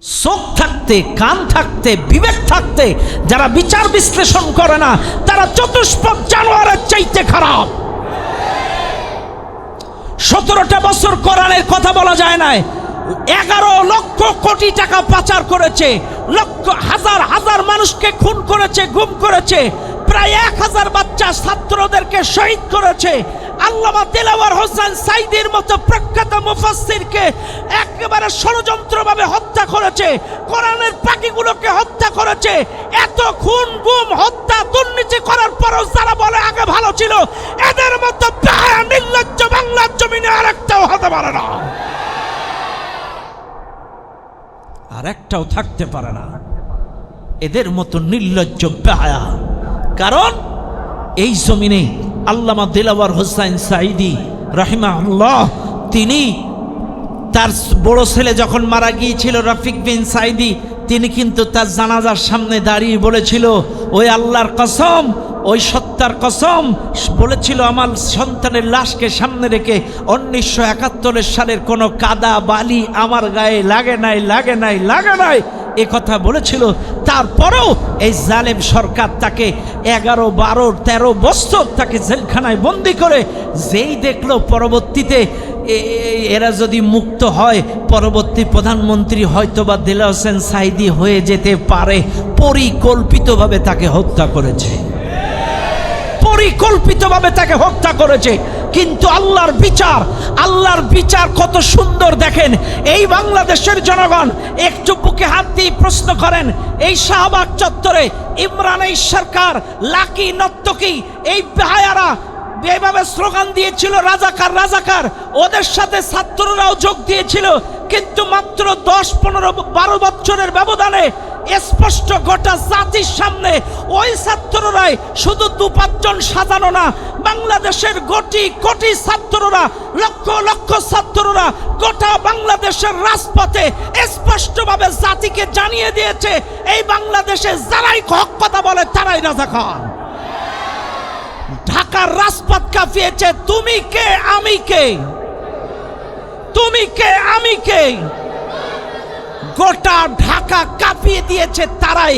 চোখ থাকতে, কান থাকতে, বিবেক থাকতে যারা বিচার বিশ্লেষণ করে না তারা চতুষ্পদ জানোয়ারের চাইতে খারাপ। 17টা বছর কোরআনের কথা বলা যায় না, 11 লক্ষ কোটি টাকা পাচার করেছে, লক্ষ হাজার হাজার মানুষকে খুন করেছে, গুম করেছে, প্রায় 1000 বাচ্চা ছাত্রদেরকে শহীদ করেছে। আল্লামা দিলওয়ার হোসেন সাঈদীর মতো প্রখ্যাত মুফাসসিরকে একেবারে ষড়যন্ত্রভাবে হত্যা করেছে, কোরআনের পাখিগুলোকে হত্যা করেছে। এত খুন গুম হত্যা দুর্নীতি করার পরও যারা বলে আগে ভালো ছিল, এদের মতো বেহায়া নির্লজ্জ বাংলার জমিনে আরেকটাও হতে পারে না, আরেকটাও থাকতে পারে না এদের মতো নির্লজ্জ বেহায়া। কারণ এই জমিনে আল্লামা দিলওয়ার হোসেন সাঈদী রাহিমাহুল্লাহ, তিনি তার বড় ছেলে যখন মারা গিয়েছিল রফিক বিন সাঈদী, তিনি কিন্তু তার জানাজার সামনে দাঁড়িয়ে বলেছিল, ওই আল্লাহর কসম, ওই সত্তার কসম, বলেছিল আমার সন্তানের লাশকে সামনে রেখে 1971 সালের কোনো কাদা বালি আমার গায়ে লাগে নাই, লাগে নাই, লাগে নাই, এ কথা বলেছিল। তারপরেও এই জালেম সরকার তাকে 11, 12, 13 বছর তাকে জেলখানায় বন্দি করে, যেই দেখলো পরবর্তীতে এরা যদি মুক্ত হয় পরবর্তী প্রধানমন্ত্রী হয়তোবা দিলওয়ার হোসেন সাঈদী হয়ে যেতে পারে, পরিকল্পিতভাবে তাকে হত্যা করেছে, পরিকল্পিতভাবে তাকে হত্যা করেছে। কিন্তু আল্লাহর বিচার, আল্লাহর বিচার কত সুন্দর দেখেন। এই বাংলাদেশের জনগণ একটু বুকে হাত দিয়ে প্রশ্ন করেন, এই শাহবাগ চত্বরে ইমরান এই সরকার, লাকি নর্তকী, এই বেহায়ারা এইভাবে স্লোগান দিয়েছিল রাজাকার রাজাকার, ওদের সাথে ছাত্ররাও যোগ দিয়েছিল। কিন্তু মাত্র 10, 15, 12 বছরের ব্যবধানে স্পষ্ট গোটা জাতির সামনে ওই ছাত্ররাই, শুধু 2-5 জন সাজানো না, বাংলাদেশের কোটি কোটি ছাত্ররা, লক্ষ লক্ষ ছাত্ররা গোটা বাংলাদেশের রাজপথে স্পষ্টভাবে জাতিকে জানিয়ে দিয়েছে, এই বাংলাদেশে যারাই হক কথা বলে তারাই রাজাকার। ঢাকার রাজপথ কাঁপিয়েছে, তুমি কে আমি কে, তুমি কে আমি কে, গোটা ঢাকা কাঁপিয়ে দিয়েছে তারাই,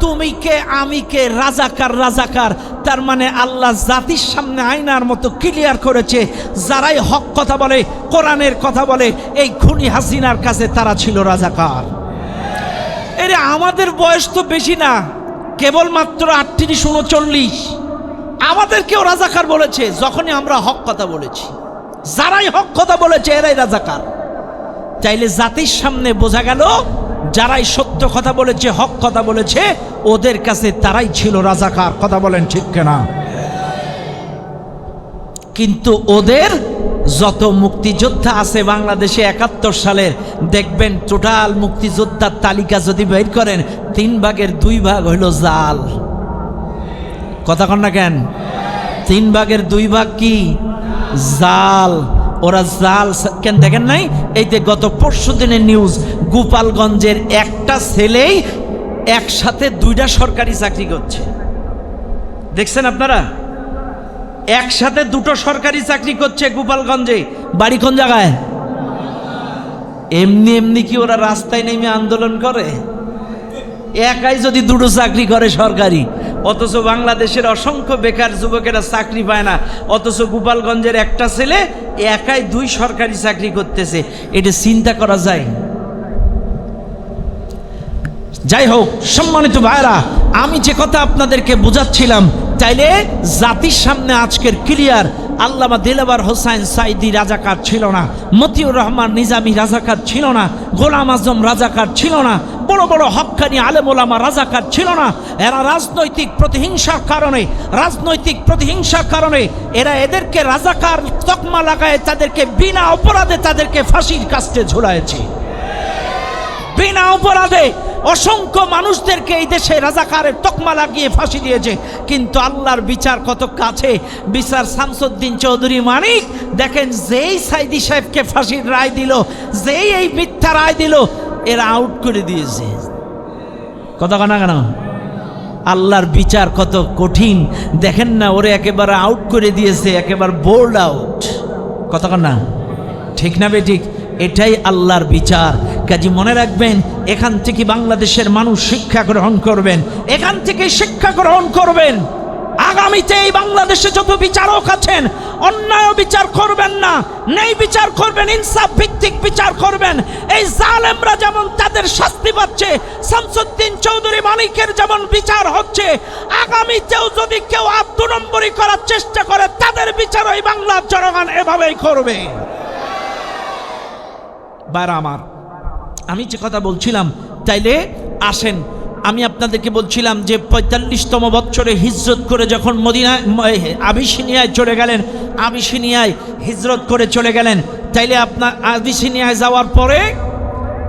তুমি কে আমি কে, রাজাকার রাজাকার। তার মানে আল্লাহ জাতির সামনে আয়নার মতো ক্লিয়ার করেছে, যারাই হক কথা বলে, কোরআনের কথা বলে, এই খুনি হাসিনার কাছে তারা ছিল রাজাকার। এরে আমাদের বয়স তো বেশি না, কেবলমাত্র 38, 39, আমাদেরকেও রাজাকার বলেছে যখনই আমরা হক কথা বলেছি। যারাই হক কথা বলেছে এরাই রাজাকার। চাইলে জাতির সামনে বোঝা গেল যারাই সত্য কথা বলেছে, হক কথা বলেছে, ওদের কাছে তারাই ছিল রাজাকার। কথা বলেন ঠিক কিনা? কিন্তু ওদের যত মুক্তিযোদ্ধা আছে বাংলাদেশে 71 সালের, দেখবেন টোটাল মুক্তিযোদ্ধার তালিকা যদি বের করেন 3 ভাগের 2 ভাগ হইল জাল। কথা কন না কেন? 3 ভাগের 2 ভাগ কি? জাল। ওরা জাল কেন দেখেন নাই? এই যে গত পরশু দিনের নিউজ, গোপালগঞ্জের একটা ছেলেই একসাথে 2টা সরকারি চাকরি করছে। দেখছেন আপনারা? একসাথে 2টো সরকারি চাকরি করছে গোপালগঞ্জে। বাড়ি কোন জায়গায়? এমনি এমনি কি ওরা রাস্তায় নেমে আন্দোলন করে? একাই যদি 2টো চাকরি করে সরকারি, অথচ বাংলাদেশের অসংখ্য বেকার যুবকেরা চাকরি পায় না, অথচ গোপালগঞ্জের একটা ছেলে একাই 2 সরকারি চাকরি করতেছে। এটা চিন্তা করা যায়? যাই হোক সম্মানিত ভাইরা, আমি যে কথা আপনাদেরকে বোঝাচ্ছিলাম, চাইলে জাতির সামনে আজকের ক্লিয়ার, আল্লামা দিলওয়ার হোসেন সাঈদী রাজাকার ছিল না, মতিউর রহমান নিজামী রাজাকার ছিল না, গোলাম আজম রাজাকার ছিল না, বড় বড় হক্কানি আলেম ওলামা রাজাকার ছিল না। এরা রাজনৈতিক প্রতিহিংসার কারণে এরা এদেরকে রাজাকার তকমা লাগায় তাদেরকে বিনা অপরাধে তাদেরকে ফাঁসির কাস্টে ঝুলাইছে। বিনা অপরাধে অসংখ্য মানুষদেরকে এই দেশে রাজাকারের তকমা লাগিয়ে ফাঁসি দিয়েছে। কিন্তু আল্লাহর বিচার কত কাছে। বিচার শামসুদ্দিন চৌধুরী মানিক দেখেন, যেই সাঈদী সাহেবকে ফাঁসির রায় দিল, যেই এই মিথ্যা রায় দিল, এরা আউট করে দিয়েছে। কথা কানা কেন? আল্লাহর বিচার কত কঠিন দেখেন না, ওরে একেবারে আউট করে দিয়েছে, একেবারে বোর্ড আউট। কথা কানা ঠিক না বেঠিক? এটাই আল্লাহর বিচার। কাজী মনে রাখবেন, এখান থেকে বাংলাদেশের মানুষ শিক্ষা গ্রহণ করবেন, এখান থেকে শিক্ষা গ্রহণ করবেন। আগামীতে এই বাংলাদেশে যত বিচারক আছেন, অন্যায় বিচার করবেন না, ন্যায় বিচার করবেন, ইনসাফ ভিত্তিক বিচার করবেন। এই জালেমরা যেমন তাদের শাস্তি পাচ্ছে, শামসুদ্দিন চৌধুরী মানিকের যেমন বিচার হচ্ছে, আগামীতেও যদি কেউ 2 নম্বরই করার চেষ্টা করে, তাদের বিচার ওই বাংলার জনগণ এভাবেই করবে। বারা আমার, আমি যে কথা বলছিলাম, তাইলে আসেন, আমি আপনাদেরকে বলছিলাম যে 45তম বছরে হিজরত করে যখন আবিসিনিয়ায় চলে গেলেন, আবিসিনিয়ায় হিজরত করে চলে গেলেন, তাইলে আপনার আবিসিনিয়ায় যাওয়ার পরে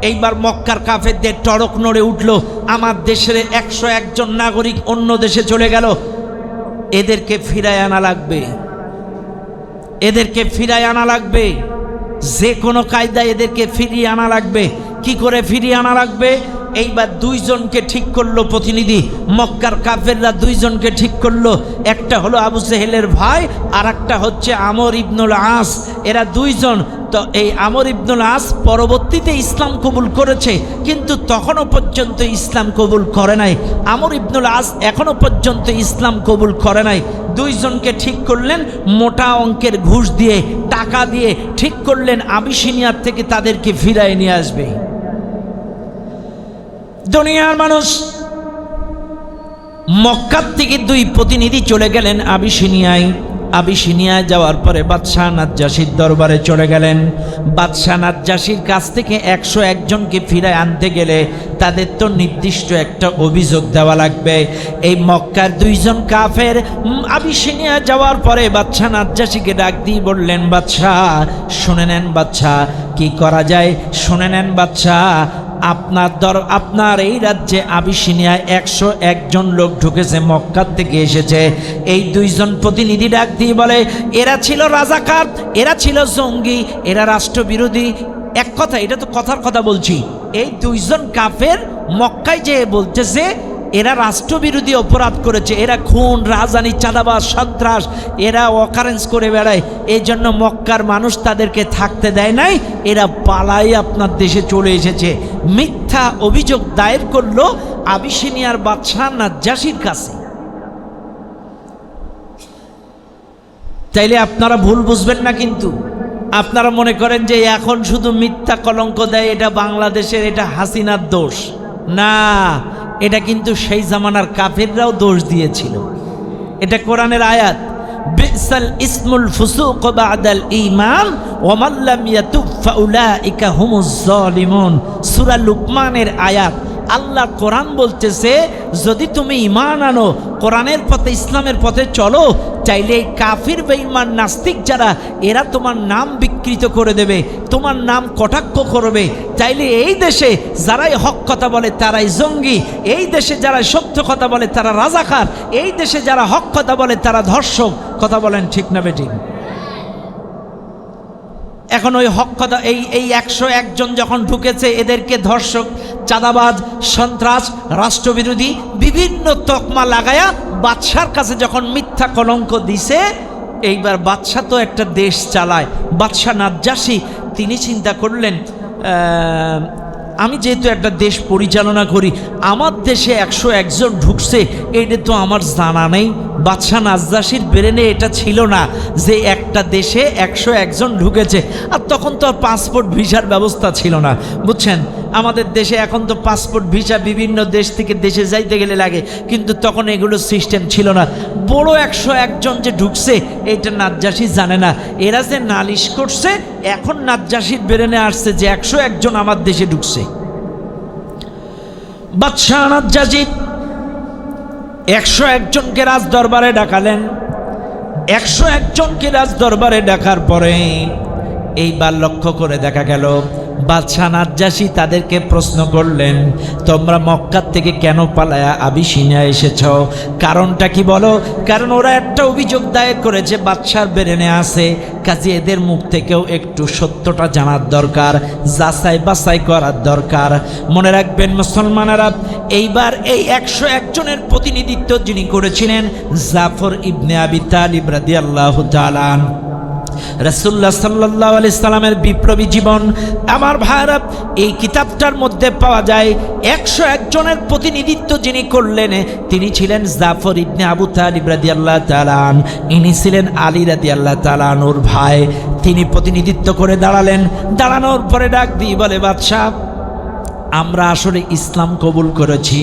এইবার মক্কার কাফেরদের টড়ক নড়ে উঠল। আমার দেশের 101 জন নাগরিক অন্য দেশে চলে গেল, এদেরকে ফিরায় আনা লাগবে, এদেরকে ফিরায় আনা লাগবে, যে কোনো কায়দায় এদেরকে ফিরিয়ে আনা লাগবে। কি করে ফিরিয়ে আনা লাগবে? এইবার 2 জনকে ঠিক করলো প্রতিনিধি, মক্কার কাফেররা 2 জনকে ঠিক করলো। একটা হলো আবু জেহেলের ভাই, আর একটা হচ্ছে আমর ইবনুল আস। এরা 2 জন। তো এই আমর ইবনুল আস পরবর্তীতে ইসলাম কবুল করেছে, কিন্তু তখনও পর্যন্ত ইসলাম কবুল করে নাই। আমর ইবনুল আস এখনো পর্যন্ত ইসলাম কবুল করে নাই। 2 জনকে ঠিক করলেন, মোটা অঙ্কের ঘুষ দিয়ে, টাকা দিয়ে ঠিক করলেন আবিসিনিয়ার থেকে তাদেরকে ফিরায় নিয়ে আসবে। দুনিয়ার মানুষ, মক্কার থেকে 2 প্রতিনিধি চলে গেলেন আবিসিনিয়ায়। আবিসিনিয়ায় যাওয়ার পরে বাদশাহ নাজ্জাশীর দরবারে চলে গেলেন। বাদশাহ নাজ্জাশীর কাছ থেকে 101 জনকে ফিরায় আনতে গেলে তাদের তো নির্দিষ্ট একটা অভিযোগ দেওয়া লাগবে। এই মক্কার 2 জন কাফের আবিসিনিয়ায় যাওয়ার পরে বাদশাহ নাজ্জাশীকে ডাক দিয়ে বললেন, বাদশাহ শুনে নেন, বাদশাহ কি করা যায় শুনে নেন বাদশাহ। আপনার এই রাজ্যে আবিসিনিয়ায় 101 জন লোক ঢুকেছে, মক্কা থেকে এসেছে। এই 2 জন প্রতিনিধি ডাক দিয়ে বলে, এরা ছিল রাজাকার, এরা ছিল জঙ্গি, এরা রাষ্ট্রবিরোধী। এক কথা, এটা তো কথার কথা বলছি। এই 2 জন কাফের মক্কায় যে বলতেছে এরা রাষ্ট্রবিরোধী অপরাধ করেছে, এরা খুন, রাজধানী, চাঁদাবাজ, সন্ত্রাস, এরা অকারেন্স করে বেড়ায়। এই জন্য মক্কার মানুষ তাদেরকে থাকতে দেয় নাই, এরা পালাই আপনার দেশে চলে এসেছে। মিথ্যা অভিযোগ দায়ের করলো আবিসিনিয়ার বাদশাহ নাজ্জাশীর কাছে। তাইলে আপনারা ভুল বুঝবেন না, কিন্তু আপনারা মনে করেন যে এখন শুধু মিথ্যা কলঙ্ক দেয় এটা বাংলাদেশের, এটা হাসিনার দোষ। না, এটা কিন্তু সেই জামানার কাফেররাও দোষ দিয়েছিল। এটা কোরআনের আয়াত, বিসাল ইসমুল ফুসুক বাদাল ঈমান ওয়া মান লাম ইয়াতুব ফাউলাইকা হুমুজ জালিমুন। সূরা লুকমানের আয়াত। আল্লাহ কোরআন বলতেছে, যদি তুমি ঈমান আনো, কোরআনের পথে, ইসলামের পথে চলো, চাইলে এই কাফির বেঈমান নাস্তিক যারা, এরা তোমার নাম বিকৃত করে দেবে, তোমার নাম কটাক্ষ করবে। চাইলে এই দেশে যারাই হক কথা বলে তারাই জঙ্গি, এই দেশে যারা সত্য কথা বলে তারা রাজাকার, এই দেশে যারা হক কথা বলে তারা ধর্ষক। কথা বলেন ঠিক না বেঠিক? এখন ওই হক কথা, এই 101 জন যখন ঢুকেছে, এদেরকে ধর্ষক, চাঁদাবাজ, সন্ত্রাস, রাষ্ট্রবিরোধী বিভিন্ন তকমা লাগায়া বাদশার কাছে যখন মিথ্যা কলঙ্ক দিছে, এইবার বাদশা তো একটা দেশ চালায়। বাদশাহ নাজ্জাশী তিনি চিন্তা করলেন, আমি যেহেতু একটা দেশ পরিচালনা করি, আমার দেশে 101 জন ঢুকছে, এটা তো আমার জানা নেই। বাদশাহ নাজ্জাশীর ব্রেনে এটা ছিল না যে একটা দেশে 101 জন ঢুকেছে। আর তখন তো আর পাসপোর্ট ভিসার ব্যবস্থা ছিল না, বুঝছেন? আমাদের দেশে এখন তো পাসপোর্ট ভিসা বিভিন্ন দেশ থেকে দেশে যাইতে গেলে লাগে, কিন্তু তখন এগুলো সিস্টেম ছিল না। বড় 101 জন যে ঢুকছে এটা নাজ্জাশী জানে না। এরা যে নালিশ করছে, এখন নাজ্জাশীর ব্রেনে আসছে যে 101 জন আমার দেশে ঢুকছে। বাদশাহ নাজ্জাশী 101 জনকে রাজ দরবারে ডাকালেন। 101 জনকে রাজ দরবারে ডাকার পরে এইবার লক্ষ্য করে দেখা গেল বাদশাহ নাজ্জাশী তাদেরকে প্রশ্ন করলেন, তোমরা মক্কা থেকে কেন পালায়া আবিসিনিয়া এসেছ? কারণটা কি বলো? কারণ ওরা একটা অভিযোগ দায়ের করেছে, বাদশার ব্রেনে আছে। কাজে এদের মুখ থেকেও একটু সত্যটা জানার দরকার, যাচাই বাছাই করার দরকার। মনে রাখবেন মুসলমানেরা, এইবার এই 101 জনের প্রতিনিধিত্ব যিনি করেছিলেন জাফর ইবনে আবি তালিব রাদিয়াল্লাহু তাআলা। রাসূলুল্লাহ সাল্লাল্লাহু আলাইহি সাল্লামের বিপ্লবী জীবন। আমার ভাইরা, এই কিতাবটার মধ্যে পাওয়া যায় 101 জনের প্রতিনিধিত্ব যিনি করলেন তিনি ছিলেন জাফর ইবনে আবু তালিব রাদিয়াল্লাহু তাআলা আন। ইনি ছিলেন আলী রাদিয়াল্লাহু তাআলা আনহুর ভাই। তিনি প্রতিনিধিত্ব করে দাঁড়ালেন। দাঁড়ানোর পরে ডাক দিয়ে বলে, বাদশাহ, আমরা আসলে ইসলাম কবুল করেছি।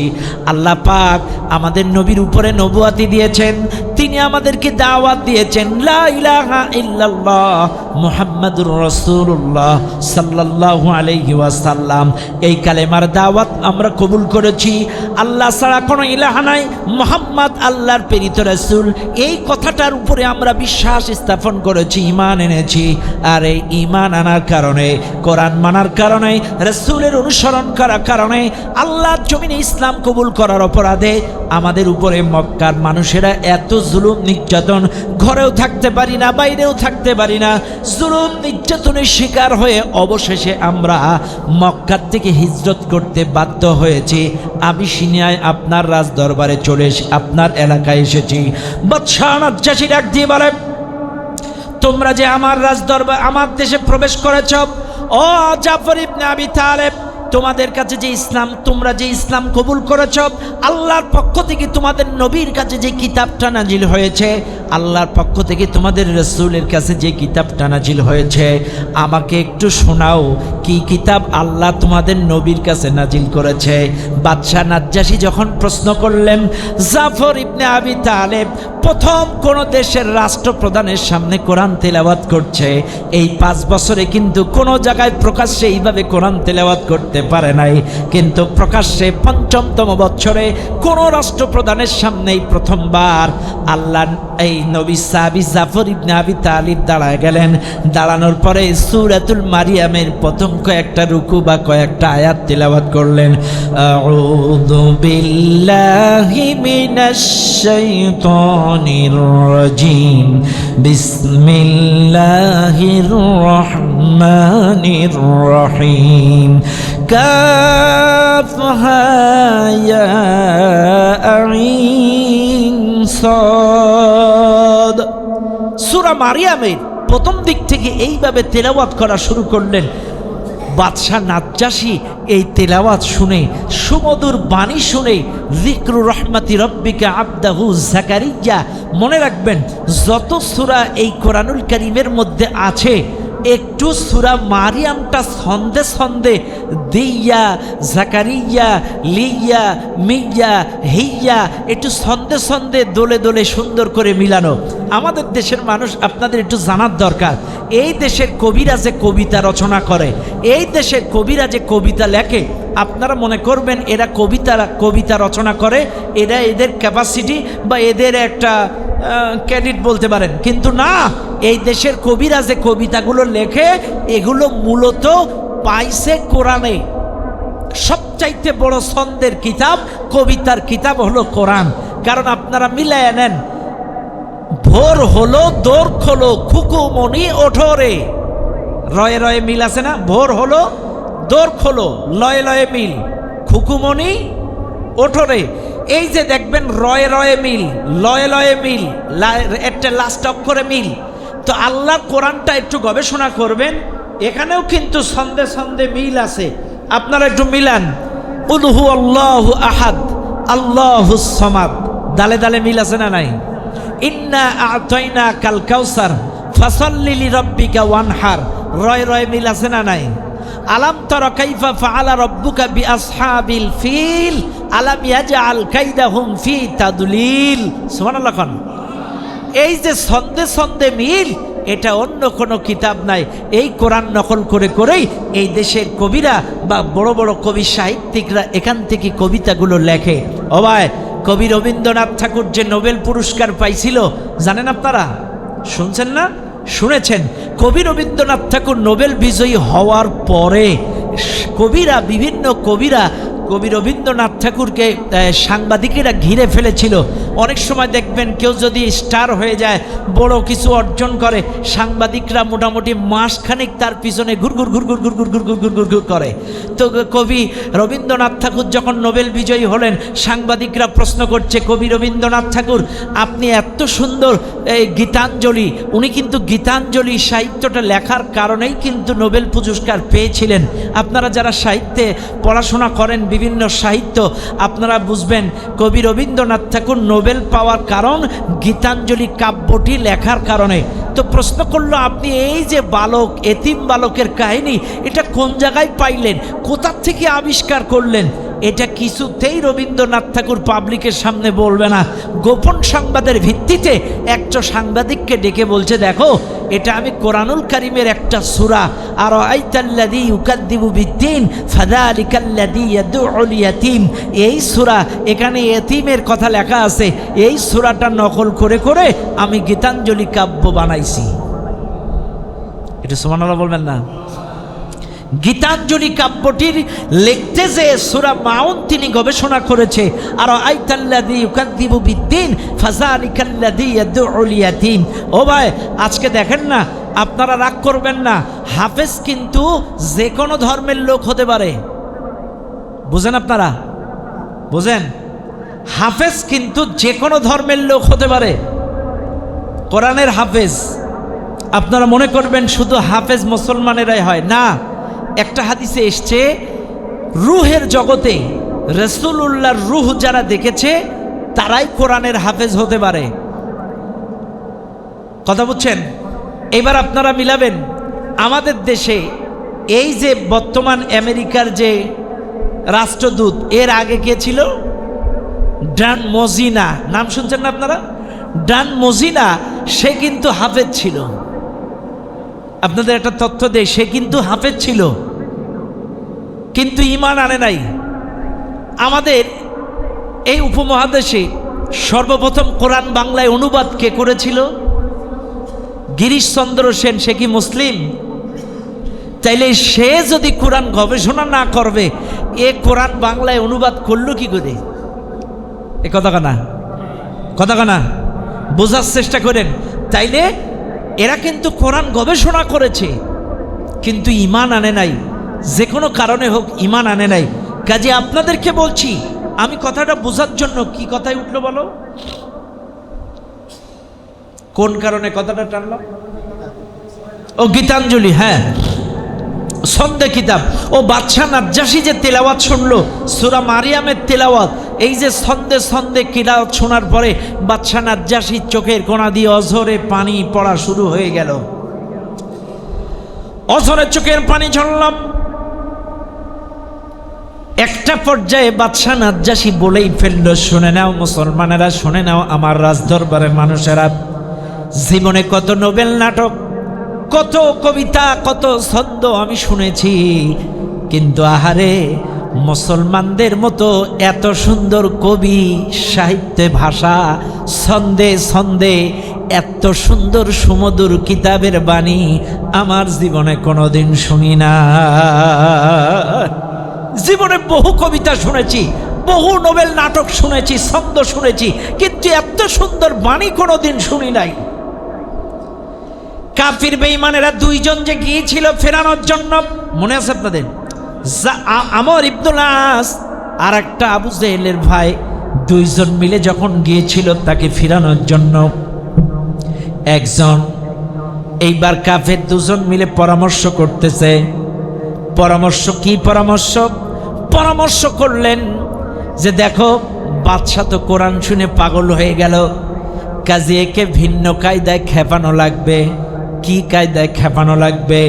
আল্লাহ পাক আমাদের নবীর উপরে নবুয়াতি দিয়েছেন, তিনি আমাদেরকে দাওয়াত দিয়েছেন লা ইলাহা ইল্লাল্লাহ মুহাম্মাদুর রাসূলুল্লাহ সাল্লাল্লাহু আলাইহি ওয়াসাল্লাম। এই কালেমার দাওয়াত আমরা কবুল করেছি। আল্লাহ ছাড়া কোনো ইলাহা নাই, মুহাম্মদ আল্লাহর প্রেরিত রাসূল। এই কথাটার উপরে আমরা বিশ্বাস স্থাপন করেছি, ঈমান এনেছি। আর এই ঈমান আনার কারণে, কোরআন মানার কারণে, রাসূলের অনুসরণ করার কারণে, আল্লাহর জমিনে ইসলাম কবুল করার অপরাধে আমাদের উপরে মক্কার মানুষেরা এত জুলুম নির্যাতন, ঘরেও থাকতে পারি না, বাইরেও থাকতে পারি না, জুলুম নির্যাতনের শিকার হয়ে অবশেষে আমরা মক্কার থেকে হিজরত করতে বাধ্য হয়েছি। আবিসিনিয়ায় আপনার রাজ দরবারে চলে এসে আপনার এলাকায় এসেছি। বাদশাহ নাজ্জাশী ডাক দিয়ে বলে, তোমরা যে আমার রাজ দরবার, আমার দেশে প্রবেশ করেছ, ও জাফর ইবনে আবি তালেব, তোমাদের কাছে যে ইসলাম, তোমরা যে ইসলাম কবুল করেছ, আল্লাহর পক্ষ থেকে তোমাদের নবীর কাছে যে কিতাবটা নাজিল হয়েছে, আল্লাহর পক্ষ থেকে তোমাদের রাসূলের কাছে যে কিতাবটা নাজিল হয়েছে, আমাকে একটু শোনাও কি কিতাব আল্লাহ তোমাদের নবীর কাছে নাজিল করেছে। বাদশাহ নাজ্জাশী যখন প্রশ্ন করলেন, জাফর ইবনে আবি তালেব প্রথম কোন দেশের রাষ্ট্রপ্রধানের সামনে কোরআন তেলাওয়াত করছে। এই 5 বছরে কিন্তু কোনো জায়গায় প্রকাশ্যে এইভাবে কোরআন তেলাওয়াত করতে পারে নাই, কিন্তু প্রকাশ্যে ৫মতম বছরে কোন রাষ্ট্রপ্রধানের সামনেই প্রথমবার আল্লাহ এই নবী সাহাবী জাফর ইবনে আবি তালিব দাঁড়ায় গেলেন। দাঁড়ানোর পরে সূরাতুল মারিয়ামের প্রথম কয়েকটা রুকু বা কয়েকটা আয়াত তেলাওয়াত করলেন। আউযু বিল্লাহি মিনাশ শাইতানির রাজিম, বিসমিল্লাহির রহমানির রহিম, কাফহা ইয়া আইন সাদ। সূরা মারিয়ামের প্রথম দিক থেকে এইভাবে তেলাওয়াত করা শুরু করলেন। বাদশাহ নাজ্জাশী এই তেলাওয়াত শুনে, সুমধুর বাণী শুনে, যিকরু রহমাতি রব্বিকা আবদাহু জাকারিয়া, মনে রাখবেন যত সূরা এই কোরআনুল কারীমের মধ্যে আছে, একটু সূরা মারিয়ামটা ছন্দে ছন্দে দিয়া, জাকারিয়া, লিয়া, মিয়া, হিয়া, একটু ছন্দে ছন্দে দোলে দোলে সুন্দর করে মিলানো। আমাদের দেশের মানুষ, আপনাদের একটু জানার দরকার, এই দেশের কবিরা যে কবিতা রচনা করে, এই দেশের কবিরা যে কবিতা লেখে, আপনারা মনে করবেন এরা কবিতা রচনা করে, এরা এদের ক্যাপাসিটি বা এদের একটা ক্রেডিট বলতে পারেন, কিন্তু না, এই দেশের কবিরা যে কবিতাগুলো লেখে এগুলো মূলত পাইছে কোরআনে। সবচাইতে বড় ছন্দের কিতাব, কবিতার কিতাব হলো কোরআন। কারণ আপনারা মিলায় নেন, ভোর হলো দোর খোলো খুকুমনি ওঠরে, রয়ে রয়ে মিল আছে না? ভোর হলো দোর খোলো, লয়ে লয়ে মিল, খুকুমনি ওঠরে। এই যে দেখবেন রয়ে রয়ে মিল, লয়ে লয়ে মিল, একটা লাস্ট অক্ষরে মিল। তো আল্লাহর কোরআনটা একটু গবেষণা করবেন, এখানেও কিন্তু ছন্দে ছন্দে মিল আছে। আপনারা একটু মিলান, কুল হু আল্লাহু আহাদ আল্লাহুস সামাদ, দালে দালে মিল আছে না নাই? ইন্না আ'তাইনা কাল কাউসার ফাসাল্লি লিরাব্বিকা ওয়ানহার, রয় রয় মিল আছে না নাই? আলাম তারা কাইফা ফাআলা রাব্বুকা বিআসহাবিল ফিল আলাম ইয়াজআল কাইদাহুম ফি তাদলিল। সুবহানাল্লাহ। এই যে ছন্দে ছন্দে মিল, এটা অন্য কোনো কিতাব নাই। এই কোরআন নকল করে করেই এই দেশের কবিরা বা বড় বড় কবি সাহিত্যিকরা এখান থেকে কবিতাগুলো লেখে। ও ভাই, কবি রবীন্দ্রনাথ ঠাকুর যে নোবেল পুরস্কার পাইছিল জানেন আপনারা? শুনছেন না? শুনেছেন? কবি রবীন্দ্রনাথ ঠাকুর নোবেল বিজয়ী হওয়ার পরে বিভিন্ন কবিরা কবি রবীন্দ্রনাথ ঠাকুরকে সাংবাদিকেরা ঘিরে ফেলেছিল অনেক সময় দেখবেন কেউ যদি স্টার হয়ে যায়, বড় কিছু অর্জন করে, সাংবাদিকরা মোটামুটি মাসখানেক তার পিছনে ঘুরঘুর ঘুরঘুর ঘুরঘুর ঘুরঘুর ঘুরঘুর ঘুর করে। তো কবি রবীন্দ্রনাথ ঠাকুর যখন নোবেল বিজয়ী হলেন, সাংবাদিকরা প্রশ্ন করছে, কবি রবীন্দ্রনাথ ঠাকুর আপনি এত সুন্দর এই গীতাঞ্জলি, উনি কিন্তু গীতাঞ্জলি সাহিত্যটা লেখার কারণেই কিন্তু নোবেল পুরস্কার পেয়েছিলেন। আপনারা যারা সাহিত্যে পড়াশোনা করেন, বিভিন্ন সাহিত্য, আপনারা বুঝবেন কবি রবীন্দ্রনাথ ঠাকুর নোবেল পাওয়ার কারণ গীতাঞ্জলি কাব্যটি লেখার কারণে। তো প্রশ্ন করলো, আপনি এই যে বালক, এতিম বালকের কাহিনী, এটা কোন জায়গায় পাইলেন, কোথা থেকে আবিষ্কার করলেন? এটা কিছুতেই রবীন্দ্রনাথ ঠাকুর পাবলিকের সামনে বলবে না। গোপন সংবাদের ভিত্তিতে একটা সাংবাদিককে ডেকে বলছে, দেখো এটা আমি কোরআনুল কারীমের একটা সূরা, আর আইতাল্লাযী ইউকাদ্দিবু বিদ্দীন ফাযালিকাল্লাযী ইয়াদউল ইয়াতীম, এই সূরা, এখানে এতিমের কথা লেখা আছে, এই সূরাটা নকল করে করে আমি গীতাঞ্জলি কাব্য বানাইছি। এটা সুবহানাল্লাহ বলবেন না? গীতাঞ্জলি কাব্যটির লিখতে যে সূরা মাউন তিনি গবেষণা করেছে, আর আইতাল্লাযী ইউকাদ্দিবু বিদ্দীন ফাযালিকাল্লাযী ইয়াদউল ইয়াতীম। ও ভাই, আজকে দেখেন না, আপনারা রাগ করবেন না, হাফেজ কিন্তু যে কোনো ধর্মের লোক হতে পারে। বুঝেন আপনারা? বুঝেন? হাফেজ কিন্তু যে কোনো ধর্মের লোক হতে পারে। কোরআনের হাফেজ। আপনারা মনে করবেন শুধু হাফেজ মুসলমানেরাই হয় না। একটা হাদিসে এসছে, রুহের জগতে রাসূলুল্লাহর রুহ যারা দেখেছে তারাই কোরআনের হাফেজ হতে পারে। কথা বুঝছেন? এবার আপনারা মিলাবেন, আমাদের দেশে এই যে বর্তমান আমেরিকার যে রাষ্ট্রদূত, এর আগে কে ছিল? ডান মজিনা, নাম শুনছেন না আপনারা? ডান মজিনা, সে কিন্তু হাফেজ ছিল। আপনাদের একটা তথ্য দেয়, সে কিন্তু হাফেজ ছিল, কিন্তু ঈমান আনে নাই। আমাদের এই উপমহাদেশে সর্বপ্রথম কোরআন বাংলায় অনুবাদ কে করেছিল? গিরিশচন্দ্র সেন। সে কি মুসলিম? তাইলে সে যদি কোরআন গবেষণা না করবে, এ কোরআন বাংলায় অনুবাদ করলো কি করে? এ কথা কানা, কথা কানা, বোঝার চেষ্টা করেন। তাইলে এরা কিন্তু কোরআন গবেষণা করেছে, কিন্তু ঈমান আনে নাই। যে কোনো কারণে হোক ঈমান আনে নাই। কাজে আপনাদেরকে বলছি, আমি কথাটা বোঝার জন্য, কি কথায় উঠলো বলো? কোন কারণে কথাটা টানলাম? ও গীতাঞ্জলি, হ্যাঁ, ছন্দে কিতাব। ও বাদশাহ নাজ্জাশী যে তেলাওয়াত শুনলো, সূরা মারিয়ামের তেলাওয়াত, এই যে ছন্দে ছন্দে কিরাত শোনার পরে বাদশাহ নাজ্জাশীর চোখের কোণা দিয়ে অঝরে পানি পড়া শুরু হয়ে গেল। অঝরে চোখের পানি ঝরলাম। একটা পর্যায়ে বাদশাহ নাজ্জাশী বলেই ফেলল, শুনে নাও মুসলমানেরা, শুনে নাও আমার রাজদরবারের মানুষেরা, জীবনে কত নোবেল নাটক, কত কবিতা, কত ছন্দ আমি শুনেছি, কিন্তু আহারে মুসলমানদের মতো এত সুন্দর কবি, সাহিত্যে, ভাষা, ছন্দে ছন্দে এত সুন্দর সুমধুর কিতাবের বাণী আমার জীবনে কোনোদিন শুনি না। জীবনে বহু কবিতা শুনেছি, বহু নোবেল নাটক শুনেছি, ছন্দ শুনেছি, কিন্তু এত সুন্দর বাণী কোনোদিন শুনি নাই। কাফির বেঈমানেরা দুইজন যে গিয়েছিল ফেরানোর জন্য, মনে আছে আপনাদের? আমর ইবনুল আস আর একটা আবু জেহেলের ভাই, দুইজন মিলে যখন গিয়েছিল তাকে ফেরানোর জন্য, একজন, এইবার কাফের দুজন মিলে পরামর্শ করতেছে। পরামর্শ কি? পরামর্শ করলেন যে দেখো, বাদশা তো কোরআন শুনে পাগল হয়ে গেল, কাজে একে ভিন্ন কায়দায় খেপানো লাগবে। কি কায়দায় খেপানো লাগবে?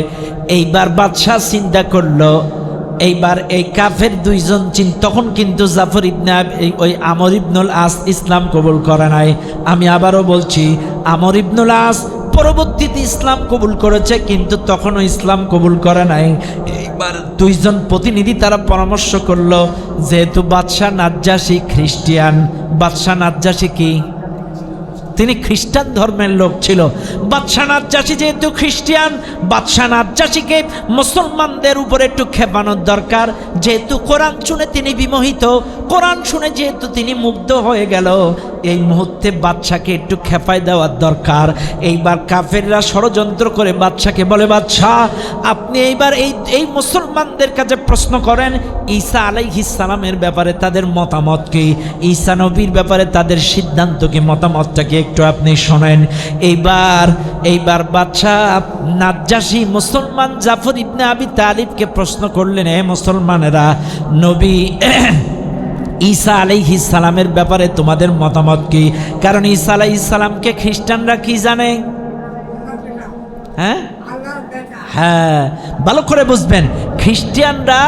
এইবার বাদশাহ চিন্তা করলো, এইবার এই কাফের দুইজন তখন কিন্তু জাফর ইবনে ওই আমর ইবনুল আস ইসলাম কবুল করে নাই। আমি আবারও বলছি, আমর ইবনুল আস পরবর্তীতে ইসলাম কবুল করেছে, কিন্তু তখনও ইসলাম কবুল করে নাই। এইবার দুইজন প্রতিনিধি তারা পরামর্শ করলো, যেহেতু বাদশাহ নাজ্জাশী খ্রিস্টিয়ান, বাদশাহ নাজ্জাশী কি তিনি খ্রিস্টান ধর্মের লোক ছিল। বাদশাহ নাজ্জাশী যেহেতু খ্রিস্টান, বাদশাহ নাজ্জাশীকে মুসলমানদের উপরে একটু খেপানোর দরকার। যেহেতু কোরআন শুনে তিনি বিমোহিত, কোরআন শুনে যেহেতু তিনি মুগ্ধ হয়ে গেল, এই মুহূর্তে বাদশাকে একটু খেপায় দেওয়ার দরকার। এইবার কাফেররা ষড়যন্ত্র করে বাদশাকে বলে, বাদশাহ আপনি এইবার এই মুসলমানদের কাছে প্রশ্ন করেন ঈসা আলাইহিস সালামের ব্যাপারে তাদের মতামত কি, ঈসা নবীর ব্যাপারে তাদের সিদ্ধান্ত কি, মতামতটাকে একটু আপনি শোনেন। এইবার বাদশাহ নাজ্জাশী মুসলমান জাফর ইবনে আবি তালিবকে প্রশ্ন করলেন, হে মুসলমানেরা, নবী ঈসা আলাইহিস সালামের ব্যাপারে তোমাদের মতামত কি? কারণ ঈসা আলাইহিস সালামকে খ্রিস্টানরা কি জানে? হ্যাঁ, ভালো করে বুঝবেন। খ্রিস্টানরা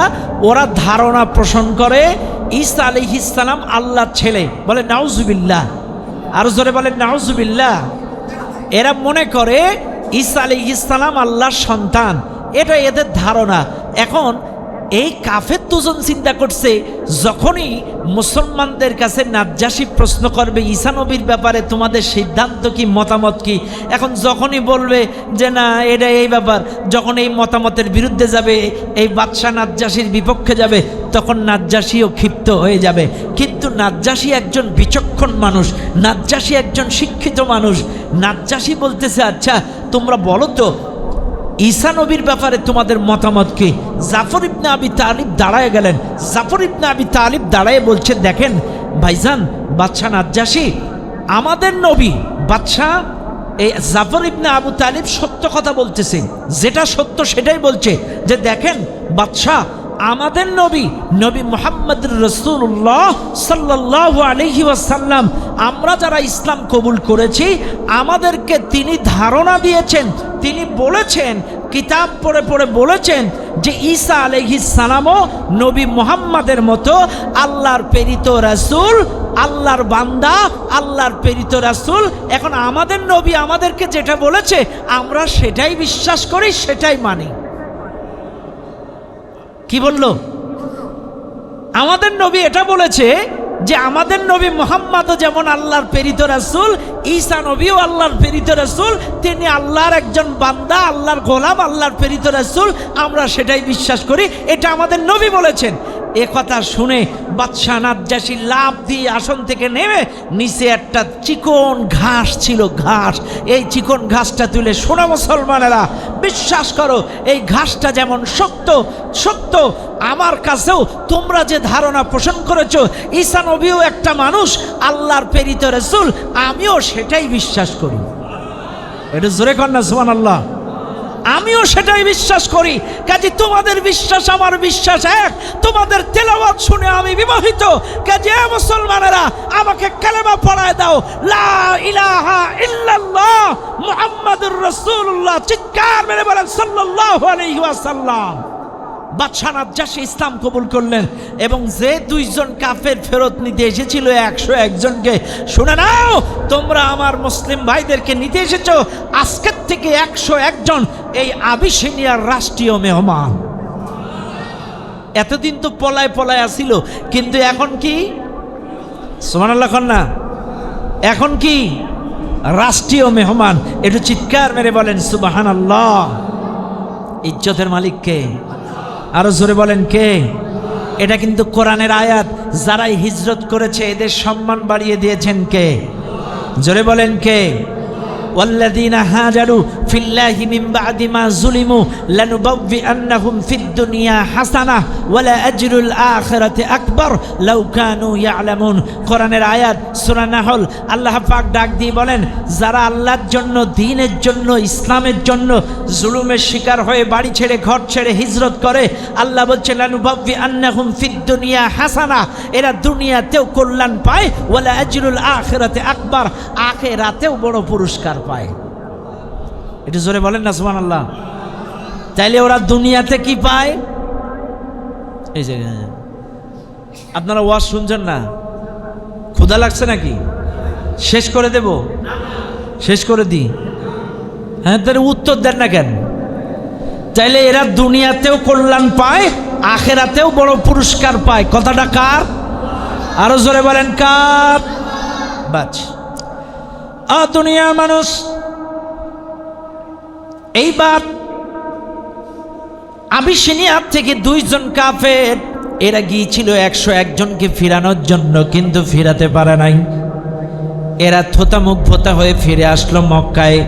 ওরা ধারণা পোষণ করে ঈসা আলাইহিস সালাম আল্লাহর ছেলে, বলে নাউজুবিল্লাহ, আরো জোরে বলে নাউজুবিল্লাহ। এরা মনে করে ঈসা আলাইহিস সালাম আল্লাহর সন্তান, এটা এদের ধারণা। এখন এই কাফের দুজন চিন্তা করছে, যখনই মুসলমানদের কাছে নাজ্জাশী প্রশ্ন করবে ঈসা নবীর ব্যাপারে তোমাদের সিদ্ধান্ত কি, মতামত কি, এখন যখনই বলবে যে না এটা এই ব্যাপার, যখন এই মতামতের বিরুদ্ধে যাবে, এই বাদশাহ নাজ্জাশীর বিপক্ষে যাবে, তখন নাজ্জাশীও ক্ষিপ্ত হয়ে যাবে। কিন্তু নাজ্জাশী একজন বিচক্ষণ মানুষ, নাজ্জাশী একজন শিক্ষিত মানুষ। নাজ্জাশী বলতেছে, আচ্ছা তোমরা বলো তো ঈসা নবীর ব্যাপারে তোমাদের মতামত কি? জাফর ইবনে আবি তালিব দাঁড়ায় গেলেন। জাফর ইবনে আবি তালিব দাঁড়ায় বলছে, দেখেন ভাইজান বাদশাহ নাজ্জাশী, আমাদের নবী বাদশাহ এই জাফর ইবনে আবু তালিব সত্য কথা বলতেছে, যেটা সত্য সেটাই বলছে, যে দেখেন বাদশাহ আমাদের নবী মুহাম্মদ রাসূলুল্লাহ সাল্লাল্লাহু আলাইহি ওয়াসাল্লাম, আমরা যারা ইসলাম কবুল করেছি আমাদেরকে তিনি ধারণা দিয়েছেন, তিনি বলেছেন, কিতাব পড়ে পড়ে বলেছেন যে ঈসা আলাইহিস সালামও নবী মুহাম্মাদের মতো আল্লাহর প্রেরিত রাসূল, আল্লাহর বান্দা, আল্লাহর প্রেরিত রাসূল। এখন আমাদের নবী আমাদেরকে যেটা বলেছে আমরা সেটাই বিশ্বাস করি, সেটাই মানি। কি বলল? আমাদের নবী এটা বলেছে যে আমাদের নবী মুহাম্মদও যেমন আল্লাহর প্রেরিত রাসূল, ঈসা নবীও আল্লাহর প্রেরিত রাসূল, তিনি আল্লাহর একজন বান্দা, আল্লাহর গোলাম, আল্লাহর প্রেরিত রাসূল, আমরা সেটাই বিশ্বাস করি, এটা আমাদের নবী বলেছেন। এ কথা শুনে বাদশাহ নাজ্জাশী লাফ দিয়ে আসন থেকে নেমে নিচে একটা চিকন ঘাস ছিল, ঘাস, এই চিকন ঘাসটা তুলে, শোনো মুসলমানেরা, বিশ্বাস করো এই ঘাসটা যেমন শক্ত শক্ত, আমার কাছেও তোমরা যে ধারণা পোষণ করেছো ঈসা নবীও একটা মানুষ, আল্লাহর প্রেরিত রাসূল, আমিও সেটাই বিশ্বাস করি। এটা জোরে কর না সুবহানাল্লাহ। আমিও সেটাই বিশ্বাস করি। কাজে তোমাদের বিশ্বাস আমার বিশ্বাস এক, তোমাদের তেলাওয়াত শুনে আমি বিমোহিত। কাজে মুসলমানেরা আমাকে কালেমা পড়ায় দাও, লা ইলাহা ইল্লাল্লাহ মুহাম্মাদুর রাসূলুল্লাহ, চিৎকার মেরে বলেন সাল্লাল্লাহু আলাইহি ওয়াসাল্লাম। বাদশাহ নাজ্জাশী ইসলাম কবুল করলেন এবং যে দুইজন কাফের ফেরত নিতে এসেছিল 101 জনকে, শুনে নাও তোমরা আমার মুসলিম ভাইদেরকে নিতে এসেছো, আজকের থেকে 101 জন এই আবিসিনিয়ার রাষ্ট্রীয় মেহমান। এতদিন তো পলায় পলায় আসিল, কিন্তু এখন কি? সুবহানাল্লাহ না, এখন কি? রাষ্ট্রীয় মেহমান। একটু চিৎকার মেরে বলেন সুবহানাল্লাহ। ইজ্জতের মালিক কে? আরো জোরে বলেন কে? এটা কিন্তু কোরআনের আয়াত। যারাই হিজরত করেছে এদের সম্মান বাড়িয়ে দিয়েছেন কে? জোরে বলেন কে? والذين هاجروا في الله من بعد ما ظلموا لنبوئنهم في الدنيا حسنة ولا أجر الآخرة أكبر لو كانوا يعلمون। কোরআনের আয়াত সূরা নাহল। আল্লাহ পাক ডাক দিয়ে বলেন, যারা আল্লাহর জন্য, দ্বীনের জন্য, ইসলামের জন্য জুলুমের শিকার হয়ে বাড়ি ছেড়ে ঘর ছেড়ে হিজরত করে, আল্লাহ বলছেন লানুবাউইআন্নাহুম ফিদ দুনিয়া হাসানা, এরা দুনিয়াতেও কল্যাণ পায়, ওয়ালা আজরুল আখিরাতে আকবার, আখিরাতেও বড় পুরস্কার পায়। এটা জোরে বলেন না সুবহানাল্লাহ। তাইলে ওরা দুনিয়াতে কি পায়? এই যে আপনারা ওয়াজ শুনছেন না, ক্ষুধা লাগছে নাকি? শেষ করে দেব? শেষ করে দিই? হ্যাঁ, তাহলে উত্তর দেন না কেন? তাইলে এরা দুনিয়াতেও কল্যাণ পায়, আখিরাতেও বড় পুরস্কার পায়। কথাটা কার? আরো জোরে বলেন কার? বাচ দুনিয়ার মানুষ, এইবার আবিসিনিয়া থেকে 2 জন কাফের এরা গিয়েছিল 101 জনকে ফিরানোর জন্য, কিন্তু ফিরাতে পারে নাই। এরা থোতামুখ ভোতা হয়ে ফিরে আসলো মক্কায়।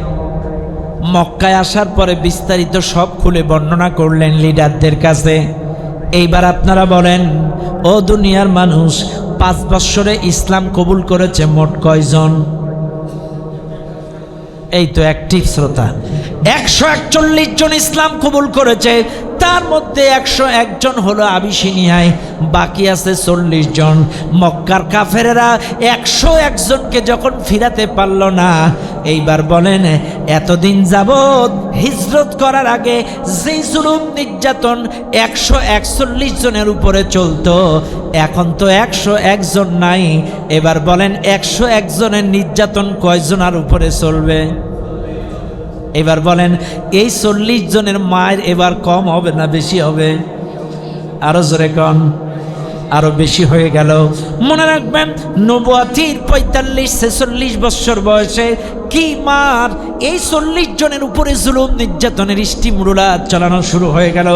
মক্কায় আসার পরে বিস্তারিত সব খুলে বর্ণনা করলেন লিডারদের কাছে। এইবার আপনারা বলেন, ও দুনিয়ার মানুষ, 5 বৎসরে ইসলাম কবুল করেছে মোট কয়জন? এই তো অ্যাক্টিভ শ্রোতা, 141 জন ইসলাম কবুল করেছে। তার মধ্যে 101 জন হলো আবিসিনিয়ায়, বাকি আছে 40 জন। মক্কার কাফেরেরা 101 জনকে যখন ফিরাতে পারল না, এইবার বলেন, এতদিন যাবৎ হিজরত করার আগে যেই জুলুম নির্যাতন 141 জনের উপরে চলতো, এখন তো 101 জন নাই। এবার বলেন 101 জনের নির্যাতন কয়জনের উপরে চলবে? এবার বলেন, এই 40 জনের মায়ের এবার কম হবে না বেশি হবে? আরো জোরে কন। আরো বেশি হয়ে গেল। মনে রাখবেন, নবুয়াতির 45-46 বছর বয়সে কি মার এই 40 জনের উপরে জুলুম নির্যাতনের স্টিমরুলা চালানো শুরু হয়ে গেল।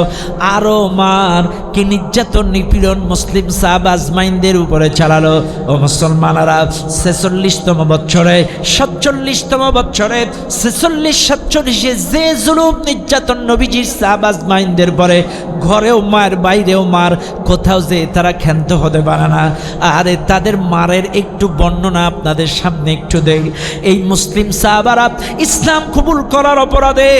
আরো মার কি নির্যাতন নিপীড়ন মুসলিম সাহাবা আজমাইনদের উপরে চালালো। ও মুসলমানেরা, 46তম বছরে 47তম বছরে 46-47 যে জুলুম নির্যাতন নবীজির সাহাবা আজমাইনদের পরে, ঘরেও মার বাইরেও মার, কোথাও যে তারা ক্ষান্ত হতে পারে না। আরে তাদের মারের একটু বর্ণনা আপনাদের সামনে একটু দেই। এই মুসলিম সাহাবারা ইসলাম কবুল করার অপরাধে,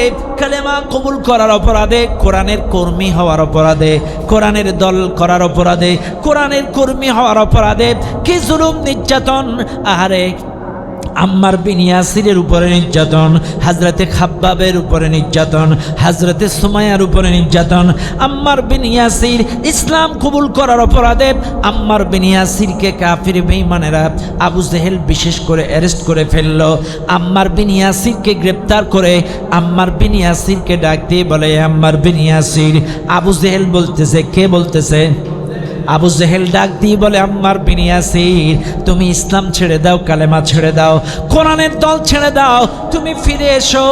কালেমা কবুল করার অপরাধে, কোরআনের কর্মী হওয়ার অপরাধে, কোরআনের দল করার অপরাধে, কোরআনের কর্মী হওয়ার অপরাধে কি জুলুম নির্যাতন! আরে আম্মার বিন ইয়াসিরের উপরে নির্যাতন, হযরতে খাব্বাবের উপরে নির্যাতন, হযরতে সুমাইয়ার উপরে নির্যাতন। আম্মার বিন ইয়াসির ইসলাম কবুল করার অপরাধে আম্মার বিন ইয়াসিরকে কাফির বেঈমানেরা আবু জেহেল বিশেষ করে অ্যারেস্ট করে ফেলল। আম্মার বিন ইয়াসিরকে গ্রেপ্তার করে আম্মার বিন ইয়াসিরকে ডাক দিয়ে বলে, আম্মার বিন ইয়াসির। আবু জেহেল বলতেছে, কে বলতেছে? আবু জেহেল ডাক দিয়ে বলে, আম্মার বিন ইয়াসির, তুমি ইসলাম ছেড়ে দাও, কালেমা ছেড়ে দাও, কোরআনের দল ছেড়ে দাও, তুমি ফিরে এসো,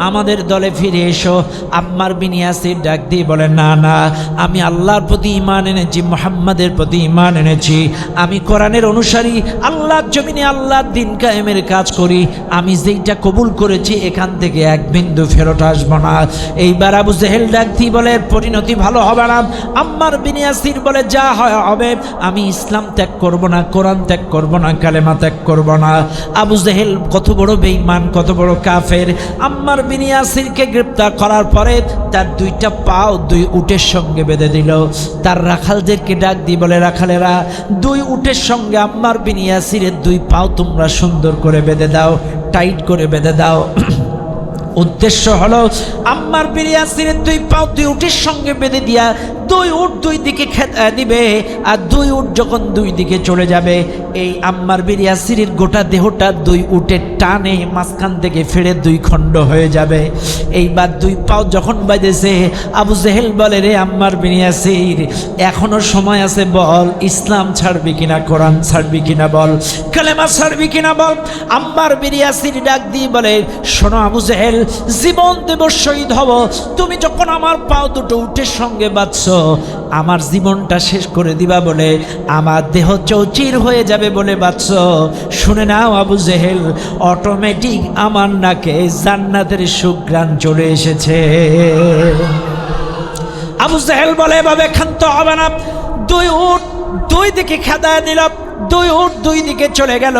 আমাদের দলে ফিরে এসো। আম্মার বিন ইয়াসির ডাক দিয়ে বলে, না না, আমি আল্লাহর প্রতি ঈমান এনেছি, মুহাম্মাদের প্রতি ঈমান এনেছি, আমি কোরআনের অনুসারী, আল্লাহর জমিনে আল্লাহর দিন কায়েমের কাজ করি, আমি যেইটা কবুল করেছি এখান থেকে এক বিন্দু ফেরত আসবো না। এইবার আবু জেহেল ডাক দিয়ে বলে, পরিণতি ভালো হবে না। আম্মার বিন ইয়াসির বলে, যা হবে, আমি ইসলাম ত্যাগ করব না, কোরআন ত্যাগ করব না, কালেমা ত্যাগ করব না। আবু জেহেল কত বড় বেঈমান, কত বড় কাফের! আম্মার বিন ইয়াসিরকে গ্রেপ্তার করার পরে তার 2টা পাও 2 উটের সঙ্গে বেঁধে দিল। তার রাখালদেরকে ডাক দিয়ে বলে, রাখালেরা, 2 উটের সঙ্গে আম্মার বিন ইয়াসিরের 2 পাও তোমরা সুন্দর করে বেঁধে দাও, টাইট করে বেঁধে দাও। উদ্দেশ্য হলো আম্মার বিন ইয়াসিরের 2 পাও 2 উটের সঙ্গে বেঁধে দিয়া 2 উট 2 দিকে দিবে, আর 2 উট যখন 2 দিকে চলে যাবে, এই আম্মার বিন ইয়াসিরের গোটা দেহটা 2 উটের টানে মাঝখান থেকে ফেড়ে 2 খণ্ড হয়ে যাবে। এইবার 2 পাও যখন বাজেছে, আবু জেহেল বলে, রে আম্মার বিন ইয়াসির, এখনো সময় আছে, বল ইসলাম ছাড়বি কিনা, কোরআন ছাড়বি কিনা বল, কালেমা ছাড়বি কিনা বল। আম্মার বিন ইয়াসির ডাক দিয়ে বলে, শোনো আবু জেহেল, জীবন দেব, শহীদ হব, তুমি যখন আমার পাও 2টো উটের সঙ্গে বাঁধছো, আমার জীবনটা শেষ করে দিবা বলে, আমার দেহ চৌচির হয়ে যাবে বলে বাঁধছো। শুনে নাও আবু জেহেল, অটোমেটিক আমার নাকে জান্নাতের সুঘ্রাণ চলে এসেছে। আবু জেহেল বলে, এভাবে ক্ষান্ত হবে না। 2 উট 2 দিকে খেদায় দিল, 2 উট 2 দিকে চলে গেল।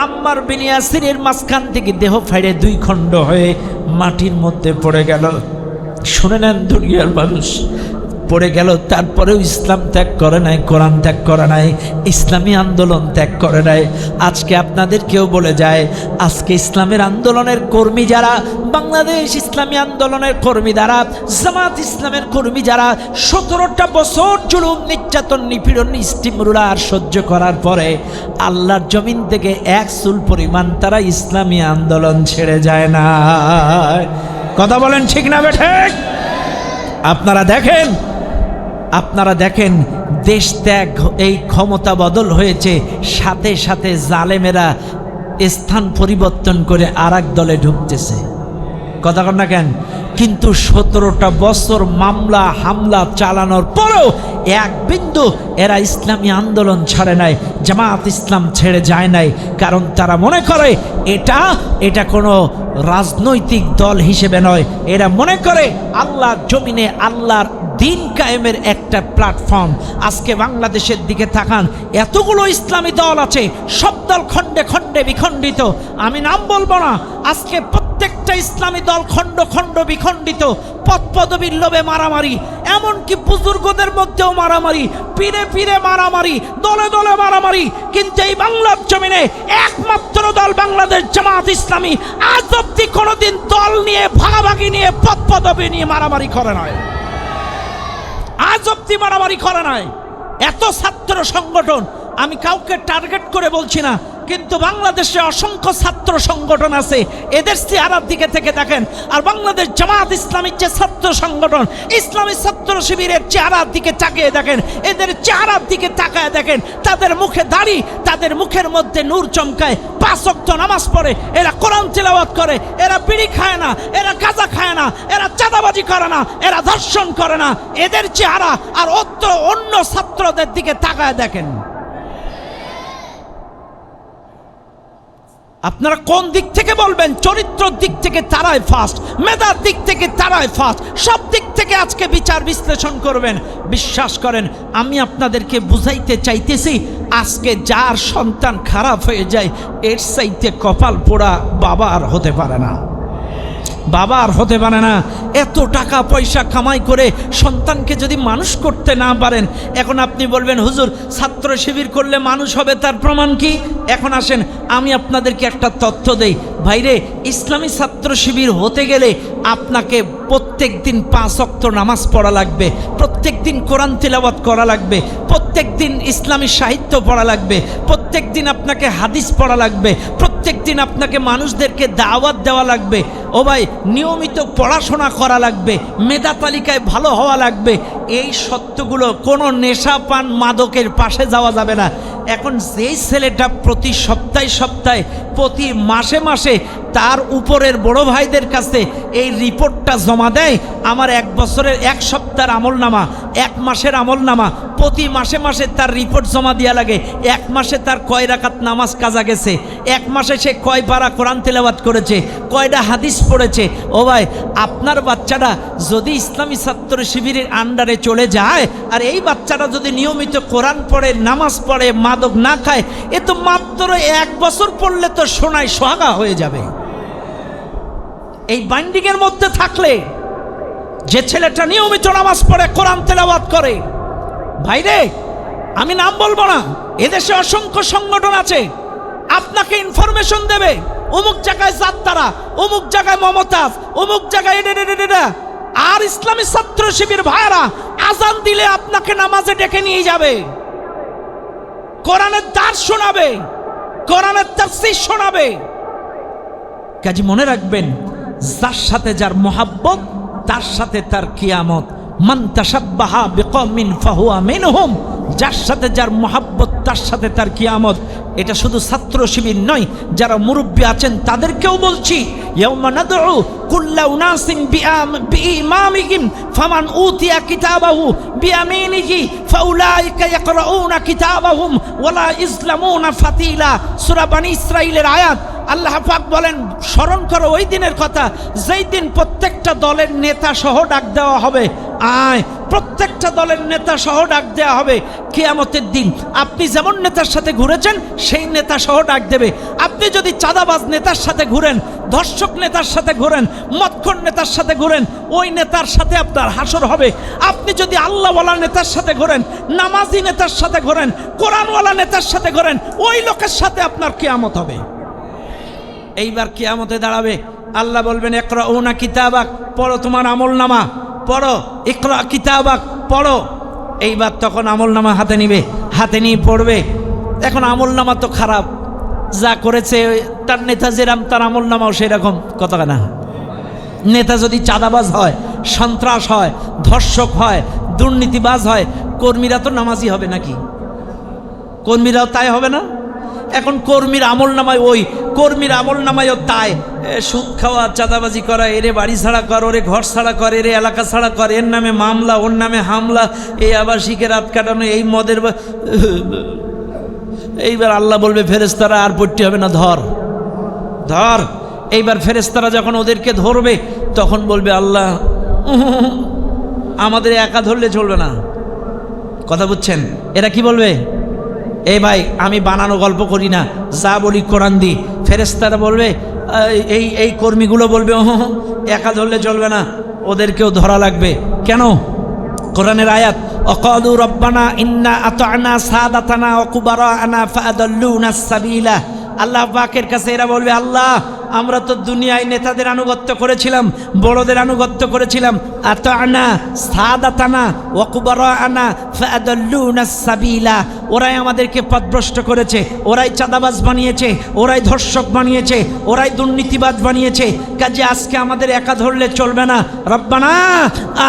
আম্মার বিন ইয়াসিরের মাঝখান থেকে দেহ ফাইড়ে 2 খণ্ড হয়ে মাটির মধ্যে পড়ে গেল। শুনে নেন দুনিয়ার মানুষ, পড়ে গেল, তারপরেও ইসলাম ত্যাগ করে নাই, কোরআন ত্যাগ করে নাই, ইসলামী আন্দোলন ত্যাগ করে নাই। আজকে আপনাদের কেউ বলে যায়, আজকে ইসলামের আন্দোলনের কর্মী যারা, বাংলাদেশ ইসলামী আন্দোলনের কর্মী যারা, জামাত ইসলামের কর্মী যারা 17টা বছর জুলুম নির্যাতন নিপীড়ন স্টিমরুলার সহ্য করার পরে আল্লাহর জমিন থেকে 1 চুল পরিমাণ তারা ইসলামী আন্দোলন ছেড়ে যায় না। কথা বলেন ঠিক না বেঠিক? আপনারা দেখেন দেশ ত্যাগ, এই ক্ষমতা বদল হয়েছে, সাথে সাথে জালেমেরা স্থান পরিবর্তন করে আর এক দলে ঢুকতেছে। কথা কন না কেন? কিন্তু 17টা বছর মামলা হামলা চালানোর পরেও এক বিন্দু এরা ইসলামী আন্দোলন ছাড়ে নাই, জামাত ইসলাম ছেড়ে যায় নাই। কারণ তারা মনে করে এটা কোনো রাজনৈতিক দল হিসেবে নয়, এরা মনে করে আল্লাহর জমিনে আল্লাহর দিন কায়েমের একটা প্ল্যাটফর্ম। আজকে বাংলাদেশের দিকে তাকান, এতগুলো ইসলামী দল আছে, সব দল খণ্ডে খণ্ডে বিখণ্ডিত। আমি নাম বলবো না, আজকে প্রত্যেকটা ইসলামী দল খণ্ড খণ্ড বিখণ্ডিত। পদ পদবীর লোভে মারামারি, এমনকি বুজুর্গদের মধ্যেও মারামারি, পীরে পীরে মারামারি, দলে দলে মারামারি। কিন্তু এই বাংলার জমিনে একমাত্র দল বাংলাদেশ জামাত ইসলামী আজ অব্দি কোনোদিন দল নিয়ে ভাগাভাগি নিয়ে পদ পদবী নিয়ে মারামারি করে নয়, আজ অব্দি মারামারি করে নাই। এত ছাত্র সংগঠন, আমি কাউকে টার্গেট করে বলছি না, কিন্তু বাংলাদেশে অসংখ্য ছাত্র সংগঠন আছে, এদের চেহারার দিকে থেকে দেখেন। আর বাংলাদেশ জামাত ইসলামীর যে ছাত্র সংগঠন, ইসলামী ছাত্র শিবিরের চেহারার দিকে তাকিয়ে দেখেন, এদের চেহারার দিকে তাকায় দেখেন, তাদের মুখে দাড়ি, তাদের মুখের মধ্যে নূর চমকায়, 5 ওয়াক্ত নামাজ পড়ে, এরা কোরআন তিলাওয়াত করে, এরা বিড়ি খায় না, এরা গাঁজা খায় না, এরা চাঁদাবাজি করে না, এরা ধর্ষণ করে না। এদের চেহারা আর অন্য ছাত্রদের দিকে তাকায় দেখেন। আপনারা কোন দিক থেকে বলবেন? চরিত্রের দিক থেকে তারাই ফার্স্ট, মেধার দিক থেকে তারাই ফার্স্ট, সব দিক থেকে আজকে বিচার বিশ্লেষণ করবেন। বিশ্বাস করেন, আমি আপনাদেরকে বুঝাইতে চাইতেছি, আজকে যার সন্তান খারাপ হয়ে যায়, এর চাইতে কপাল পোড়া বাবা আর হতে পারে না, বাবা আর হতে পারে না। এত টাকা পয়সা কামাই করে সন্তানকে যদি মানুষ করতে না পারেন, এখন আপনি বলবেন হুজুর ছাত্র শিবির করলে মানুষ হবে, তার প্রমাণ কি? এখন আসেন আমি আপনাদেরকে একটা তথ্য দেই। ভাইরে, ইসলামী ছাত্র শিবির হতে গেলে আপনাকে প্রত্যেক দিন 5 ওয়াক্ত নামাজ পড়া লাগবে, প্রত্যেক দিন কোরআন তিলাওয়াত করা লাগবে, প্রত্যেক দিন ইসলামী সাহিত্য পড়া লাগবে, প্রত্যেক দিন আপনাকে হাদিস পড়া লাগবে, প্রত্যেক দিন আপনাকে মানুষদেরকে দাওয়াত দেওয়া লাগবে। ও ভাই, নিয়মিত পড়াশোনা করা লাগবে, মেধা তালিকায় ভালো হওয়া লাগবে। এই সত্যগুলো কোনো নেশা পান মাদকের পাশে যাওয়া যাবে না। এখন যেই ছেলেটা প্রতি সপ্তাহে প্রতি মাসে মাসে তার উপরের বড় ভাইদের কাছে এই রিপোর্টটা জমা দেয়, আমার 1 বছরের 1 সপ্তাহের আমলনামা, 1 মাসের আমলনামা, প্রতি মাসে মাসে তার রিপোর্ট জমা দেওয়া লাগে। 1 মাসে তার কয় রাকাত নামাজ কাজা গেছে, 1 মাসে সে কয় পারা কোরআন তেলাওয়াত করেছে, কয়টা হাদিস পড়েছে। ও ভাই, আপনার বাচ্চাটা যদি ইসলামী ছাত্র শিবিরের আন্ডারে চলে যায়, আর এই বাচ্চাটা যদি নিয়মিত কোরআন পড়ে, নামাজ পড়ে, মাদক না খায়, এ তো মাত্র 1 বছর পড়লে তো সোনায় সোহাগা হয়ে যাবে। এই বাইন্ডিংয়ের মধ্যে থাকলে যে ছেলেটা নিয়মিত নামাজ পড়ে, কোরআন তেলাওয়াত করে, ভাইরে আমি নাম বলবো না, এদেশে অসংখ্য সংগঠন আছে, আপনাকে ইনফরমেশন দেবে, অমুক জায়গায় যাত্রা, অমুক জায়গায় মমতাজ, অমুক জায়গায় এটা। আর ইসলামী ছাত্র শিবির ভাইরা আজান দিলে আপনাকে নামাজে ডেকে নিয়ে যাবে, কোরআনের দার্স শোনাবে, কোরআনের তাফসীর শোনাবে। কাজী মনে রাখবেন, যার সাথে যার মোহাব্বত, তার সাথে তার কিয়ামত। মান তাশাব্বাহা বিকওমিন ফাহুয়া মিনহুম, যার সাথে যার মোহাব্বত তার সাথে তার কিয়ামত। এটা শুধু ছাত্র শিবির নয়, যারা মুরব্বী আছেন তাদেরকেও বলছি, ইয়াউমা নাদউ কুল্লা উনাসিন বিইমামিহিম ফামান উতিয়া কিতাবাহু বিয়ামিনিহি ফাউলাইকা ইয়াকরাউনা কিতাবাহুম ওয়ালা ইসলামুনা ফাতিলা। সূরা বনী ইসরাঈলের আয়াত। আল্লাহ পাক বলেন, স্মরণ করো ওই দিনের কথা, যেই দিন প্রত্যেকটা দলের নেতা সহ ডাক দেওয়া হবে। প্রত্যেকটা দলের নেতা সহ ডাক দেওয়া হবে কিয়ামতের দিন। আপনি যেমন নেতার সাথে ঘুরেছেন, সেই নেতা সহ ডাক দেবে। আপনি যদি চাঁদাবাজ নেতার সাথে ঘুরেন, ধর্ষক নেতার সাথে ঘুরেন, মদখোর নেতার সাথে ঘুরেন, ওই নেতার সাথে আপনার হাসর হবে। আপনি যদি আল্লাহওয়ালা নেতার সাথে ঘুরেন, নামাজি নেতার সাথে ঘুরেন, কোরআনওয়ালা নেতার সাথে ঘুরেন, ওই লোকের সাথে আপনার কিয়ামত হবে। এইবার কিয়ামতে দাঁড়াবে, আল্লাহ বলবেন, ইকরাউনা কিতাবাক, পড়ো তোমার আমলনামা, পড়ো, ইকরা কিতাবাক, পড়ো। এইবার তখন আমলনামা হাতে নিবে, হাতে নিয়ে পড়বে। এখন আমলনামা তো খারাপ, যা করেছে তার নেতা যেরাম, তার আমলনামাও সেরকম। কত না, নেতা যদি চাঁদাবাজ হয়, সন্ত্রাস হয়, ধর্ষক হয়, দুর্নীতিবাজ হয়, কর্মীরা তো নামাজি হবে নাকি? কর্মীরাও তাই হবে না? এখন কর্মীর আমল নামায় কর্মীর আমল নামায়ও তাই সুদ খাওয়া, চাঁদাবাজি করা, এরে বাড়ি ছাড়া কর, ওরে ঘর ছাড়া কর, এরে এলাকা ছাড়া কর, এর নামে মামলা, ওর নামে হামলা, এই আবাসিকে রাত কাটানো, এই মদের এইবার আল্লাহ বলবে ফেরেশতারা আর পড়তে হবে না, ধর। এইবার ফেরেশতারা যখন ওদেরকে ধরবে তখন বলবে আল্লাহ আমাদের একা ধরলে চলবে না। কথা বুঝছেন? এরা কি বলবে? এই ভাই আমি বানানো গল্প করি না, যা বলি কোরআন দি। ফেরেশতারা বলবে, এই কর্মীগুলো বলবে একা ধরলে চলবে না, ওদেরকেও ধরা লাগবে। কেন? কোরআনের আয়াত, অকালু রব্বানা ইন্না আতানা সাদাতানা ওয়া কুবারানা ফাআদাল্লুনাস সাবিলা। আল্লাহ পাকের কাছে এরা বলবে, আল্লাহ আমরা তো দুনিয়ায় নেতাদের আনুগত্য করেছিলাম, বড়দের আনুগত্য করেছিলাম, আতানা সাদাতানা ওয়া কুবারানা ফাআদাল্লুনাস সাবিলা। ওরাই আমাদেরকে পথভ্রষ্ট করেছে, ওরাই চাঁদাবাজ বানিয়েছে, ওরাই ধর্ষক বানিয়েছে, ওরাই দুর্নীতিবাজ বানিয়েছে। কাজে আজকে আমাদের একা ধরলে চলবে না। রব্বানা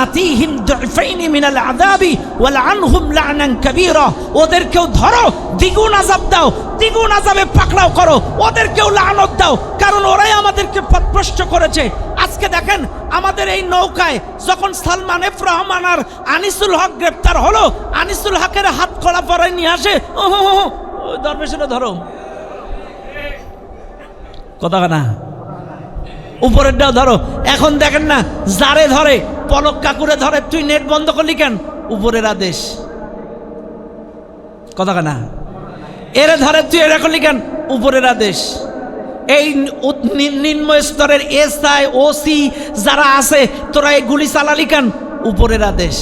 আতিহিম দুইফাইনি মিনাল আযাবি ওয়াল আনহুম লা'নান কাবীরা। ওদেরকেও ধরো, দ্বিগুণ আযাব দাও, দ্বিগুণ আযাবে পাকড়াও করো, ওদেরকেও লানত দাও, কারণ ওরাই আমাদেরকে পথভ্রষ্ট করেছে। আজকে দেখেন আমাদের এই নৌকায় যখন সালমান এফ রহমান আর আনিসুল হক গ্রেপ্তার হলো, আনিসুল হকের হাত কড়া পরায় নিয়ে আসে, দরবেশেরা ধরো, কথা না, উপরেরটাও ধরো। এখন দেখেন না, যারে ধরে পলক কাকুরে ধরে, তুই নেট বন্ধ করলি কেন? উপরের আদেশ, কথা না। এরে ধরে তুই এরা করলি কেন? উপরের আদেশ। এই নিম্ন স্তরের এসআই ওসি যারা আছে, তোরা এই গুলি চালালি কেন? উপরের আদেশ।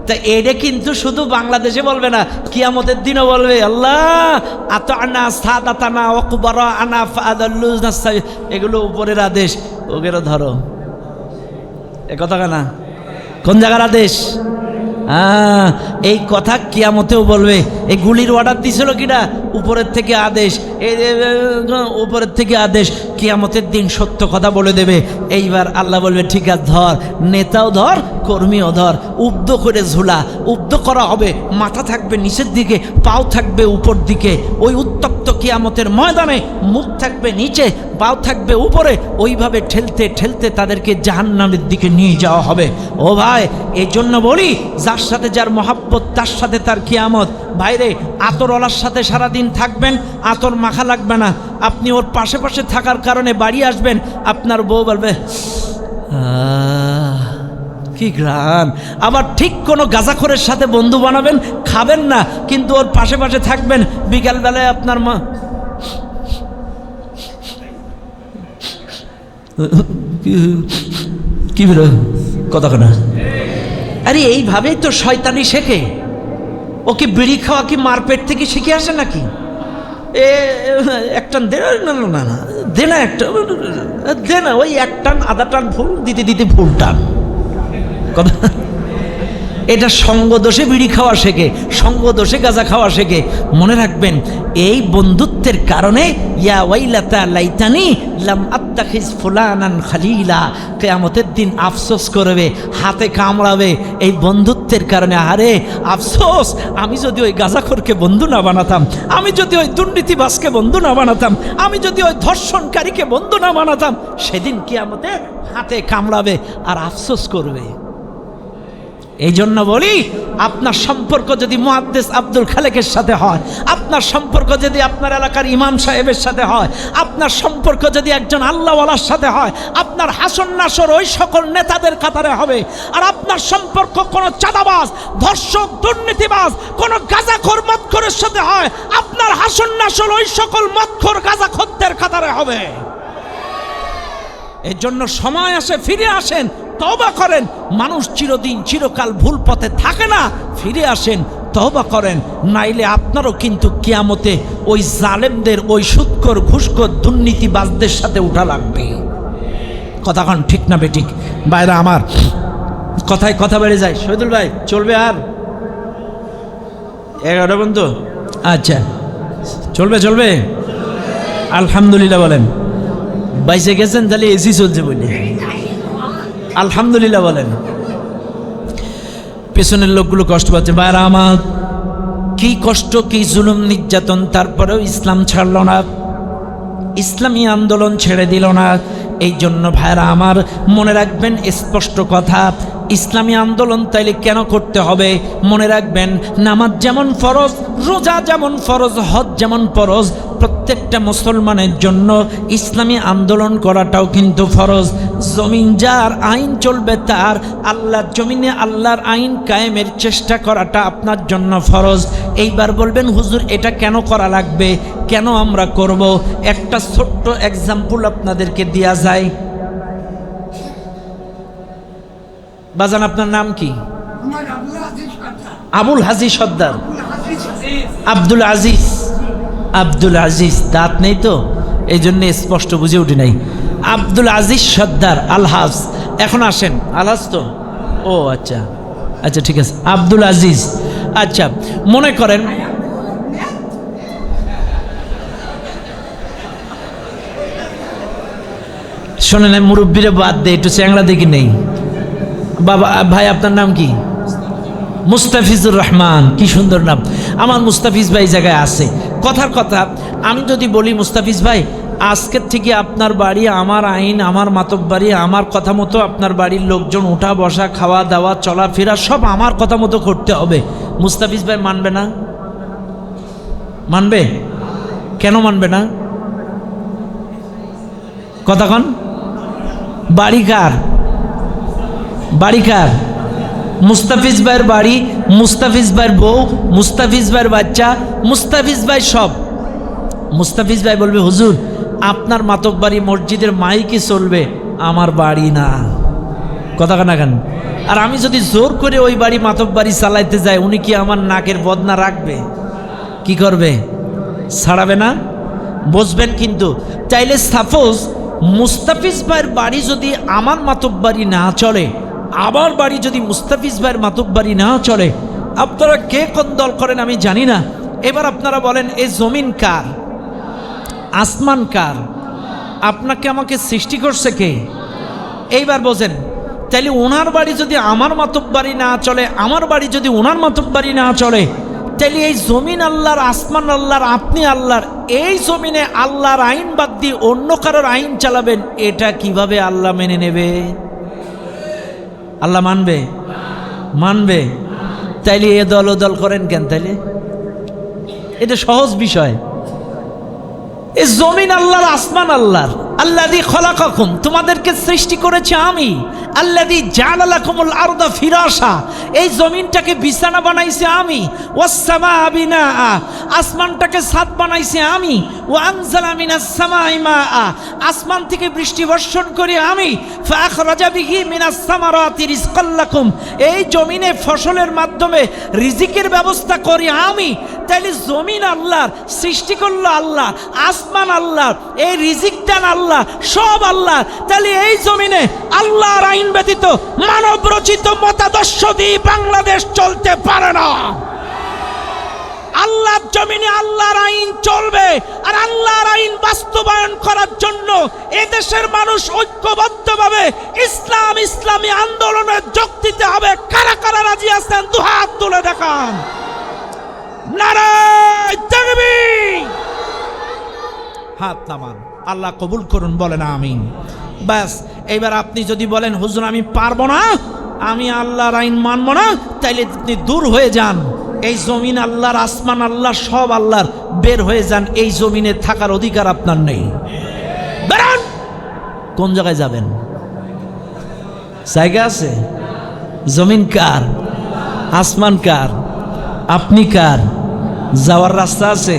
তা এটা কিন্তু শুধু বাংলাদেশে বলবে না, কিয়ামতের দিনও বলবে, আল্লাহ আতানা সাদাতানা ওয়া কুবারানা ফাআদাল্লুনাস সাবিলা। এগুলো উপরের আদেশ, ওগুলো ধরো। এ কথা না, কোন জায়গার আদেশ? এই কথা কিয়ামতেও বলবে। এই গুলির অর্ডার দিছিল কিনা? উপরের থেকে আদেশ, উপরের থেকে আদেশ। কিয়ামতের দিন সত্য কথা বলে দেবে। এইবার আল্লাহ বলবে, ঠিক আছে ধর, নেতাও ধর, কর্মীও ধর, উব্দ করে ঝুলা। উব্দ করা হবে, মাথা থাকবে নিচের দিকে, পাও থাকবে উপর দিকে। ওই উত্তপ্ত কিয়ামতের ময়দানে মুখ থাকবে নিচে, পাও থাকবে উপরে। ওইভাবে ঠেলতে ঠেলতে তাদেরকে জাহান্নামের দিকে নিয়ে যাওয়া হবে। ও ভাই, এই জন্য বলি, যার সাথে যার মহাব্বত তার সাথে তার কিয়ামত। ভাইরে, আতরওয়ালার সাথে সারাদিন থাকবেন, আতর মাখা লাগবে না। আপনি ওর পাশে পাশে থাকার কারণে বাড়ি আসবেন, আপনার বউ বলবে কি ঘ্রাণ। আবার ঠিক কোনো গাঁজাখোরের সাথে বন্ধু বানাবেন, খাবেন না, কিন্তু ওর পাশে পাশে থাকবেন। বিকালবেলায় আপনার মা কি বেরো, কথা না। আরে এইভাবেই তো শয়তানি শেখে। ও কি বিড়ি খাওয়া কি মারপেট থেকে শিখে আসে নাকি? একটা দে না, না না দে না, একটা দে না, ওই এক টান আধা টান ভুল দিতে দিতে ভুল টান, কথা। এটা সঙ্গদোষে বিড়ি খাওয়া শেখে, সঙ্গদোষে গাঁজা খাওয়া শেখে। মনে রাখবেন, এই বন্ধুত্বের কারণে ইয়া ওয়াইলাতা লাইতানি লাম আত্তাখিজ ফুলানান খালিলা। কিয়ামতের দিন আফসোস করবে, হাতে কামড়াবে এই বন্ধুত্বের কারণে। আরে আফসোস, আমি যদি ওই গাঁজাখোরকে বন্ধু না বানাতাম, আমি যদি ওই দুর্নীতিবাজকে বন্ধু না বানাতাম, আমি যদি ওই ধর্ষণকারীকে বন্ধু না বানাতাম, সেদিন কিয়ামতে হাতে কামড়াবে আর আফসোস করবে। এই জন্য বলি, আপনার সম্পর্ক যদি মুহাদ্দিস আব্দুল খালেকের সাথে হয়, আপনার সম্পর্ক যদি আপনার এলাকার ইমাম সাহেবের সাথে হয়, আপনার সম্পর্ক যদি একজন আল্লাহওয়ালার সাথে হয়, আপনার হাসন নাসর ওই সকল নেতাদের কাতারে হবে। আর আপনার সম্পর্ক কোনো চাঁদাবাজ, ধর্ষক, দুর্নীতিবাজ, কোনো গাঁজাখোর, মদখোরের সাথে হয়, আপনার হাসন নাসর ওই সকল মদখোর, গাঁজাখোরদের কাতারে হবে। এর জন্য সময় আসে, ফিরে আসেন, তওবা করেন। মানুষ চিরদিন চিরকাল ভুল পথে থাকে না, ফিরে আসেন, তওবা করেন, নাইলে আপনারও কিন্তু কিয়ামতে ওই জালেমদের, ওই সুদখোর, ঘুষখোর, দুর্নীতিবাজদের সাথে উঠা লাগবে। কথা কন ঠিক না বেঠিক? ভাইরা আমার, কথায় কথা বেড়ে যায়। শহীদুল ভাই চলবে আর 11টা পর্যন্ত? আচ্ছা, চলবে চলবে, আলহামদুলিল্লাহ বলেন। বাইসে গেছেন তাহলে এসি চলছে বলে আলহামদুলিল্লাহ বলেন। পেছনের লোকগুলো কষ্ট পাচ্ছে। ভাইরা আমার, কি কষ্ট, কি জুলুম নির্যাতন, তারপরেও ইসলাম ছাড়ল না, ইসলামী আন্দোলন ছেড়ে দিল না। এই জন্য ভাইরা আমার মনে রাখবেন স্পষ্ট কথা, ইসলামী আন্দোলন তাইলে কেন করতে হবে? মনে রাখবেন, নামাজ যেমন ফরজ, রোজা যেমন ফরজ, হজ যেমন ফরজ, প্রত্যেকটা মুসলমানের জন্য ইসলামী আন্দোলন করাটাও কিন্তু ফরজ। জমিন যার, আইন চলবে তার, আল্লাহর জমিনে আল্লাহর আইন কায়েমের চেষ্টা করাটা আপনার জন্য ফরজ। এইবার বলবেন হুজুর এটা কেন করা লাগবে, কেন আমরা করব? একটা ছোট্ট এক্সাম্পল আপনাদেরকে দেয়া যায়। বাজান আপনার নাম কি? আবুল হাজি সর্দার, আব্দুল আজিজ, আব্দুল আজিজ, দাঁত নেই তো এই জন্য স্পষ্ট বুঝে উঠি নাই। আব্দুল আজিজ সর্দার আলহাজ। এখন আসেন, আলহাজ তো, ও আচ্ছা আচ্ছা ঠিক আছে, আব্দুল আজিজ। আচ্ছা মনে করেন শোনেন, মুরব্বীরে বাদ দে, একটু চ্যাংড়া দেখি নেই। বাবা ভাই আপনার নাম কি? মুস্তাফিজুর রহমান, কি সুন্দর নাম। আমার মুস্তাফিজ ভাই জায়গায় আছে। কথার কথা, আমি যদি বলি মুস্তাফিজ ভাই আজকের থেকে আপনার বাড়ি আমার আইন, আমার মাতব্বাড়ি, আমার কথা মতো আপনার বাড়ির লোকজন ওঠা বসা, খাওয়া দাওয়া, চলাফেরা সব আমার কথা মতো করতে হবে, মুস্তাফিজ ভাই মানবে না? মানবে? কেন মানবে না? কথা কন। বাড়ি কার? বাড়ি কার? মুস্তাফিজ ভাইয়ের বাড়ি, মুস্তাফিজ ভাইয়ের বউ, মুস্তাফিজ ভাইয়ের বাচ্চা, মুস্তাফিজ ভাই সব। মুস্তাফিজ ভাই বলবে হুজুর আপনার মাতব্বাড়ি মসজিদের মাইকে চলবে, আমার বাড়ি না। কথা কানা কেন? আর আমি যদি জোর করে ওই বাড়ি মাতব্বাড়ি চালাইতে যাই, উনি কি আমার নাকের বদনা রাখবে? কি করবে? ছাড়াবে না? বুঝবেন কিন্তু। চাইলে সাপোজ মুস্তাফিজ ভাইয়ের বাড়ি যদি আমার মাতব্বাড়ি না চলে, আমার বাড়ি যদি মুস্তাফিজ ভাইয়ের মাতব্বাড়ি না চলে, আপনারা কে কোন দল করেন আমি জানি না। এবার আপনারা বলেন এই জমিন কার? আসমান কার? আপনাকে আমাকে সৃষ্টি করছে কে? এইবার বোঝেন, তাইলে ওনার বাড়ি যদি আমার মাতব্বাড়ি না চলে, আমার বাড়ি যদি ওনার মাতব্বাড়ি না চলে, তাইলে এই জমিন আল্লাহর, আসমান আল্লাহর, আপনি আল্লাহর, এই জমিনে আল্লাহর আইন বাদ দিয়ে অন্য কারোর আইন চালাবেন, এটা কিভাবে আল্লাহ মেনে নেবে? আল্লাহ মানবে? মানবে? তাইলে এ দল ও দল করেন কেন? তাইলে এটা সহজ বিষয়। এই জমিন আল্লাহর, আসমান আল্লাহর। আল্লাযী খলাকাকুম, তোমাদেরকে সৃষ্টি করেছে আমি। আল্লাযী জাআলা লাকুমুল আরদা ফিরাশা, এই জমিনটাকে বিছানা বানাইছে আমি। ওয়াস সামাআ বিনাআ, আসমানটাকে ছাদ বানাইছে আমি। ওয়া আনজালা মিনাস সামাই মাআ, আসমান থেকে বৃষ্টি বর্ষণ করে আমি। ফাআখরাজা বিহি মিনাস সামারাতি রিজকাল লাকুম, এই জমিনে ফসলের মাধ্যমে রিজিকের ব্যবস্থা করি আমি। তাইলে জমিন আল্লাহর, সৃষ্টি করলো আল্লাহ, আসমান আল্লাহর, এই রিজিক দান আল্লাহ, সব আল্লাহ। তাহলে এই জমিনে আল্লাহর আইন ব্যতীত মানব রচিত মতাদর্শ দিয়ে বাংলাদেশ চলতে পারে না। আল্লাহর জমিনে আল্লাহর আইন চলবে, আর আল্লাহর আইন বাস্তবায়ন করার জন্য এদেশের মানুষ ঐক্যবদ্ধভাবে ইসলাম, ইসলামী আন্দোলনে যোগ দিতে হবে। কারা কারা রাজি আছেন দুহাত তুলে দেখান। নারায়ে তাকবীর। হাত নামান, আল্লাহ কবুল করুন, বলেন আমিন। ব্যাস, এবার আপনি যদি বলেন হুজুর আমি পারবো না, আমি আল্লাহর আইন মানব না, তাইলে আপনি দূর হয়ে যান। এই জমিন আল্লাহর, আসমান আল্লাহর, সব আল্লাহর, বের হয়ে যান। এই জমিনে থাকার অধিকার আপনার নেই। বেরান। কোন জায়গায় যাবেন? জায়গা আছে? জমিন কার? আসমান কার? আপনি কার? যাওয়ার রাস্তা আছে?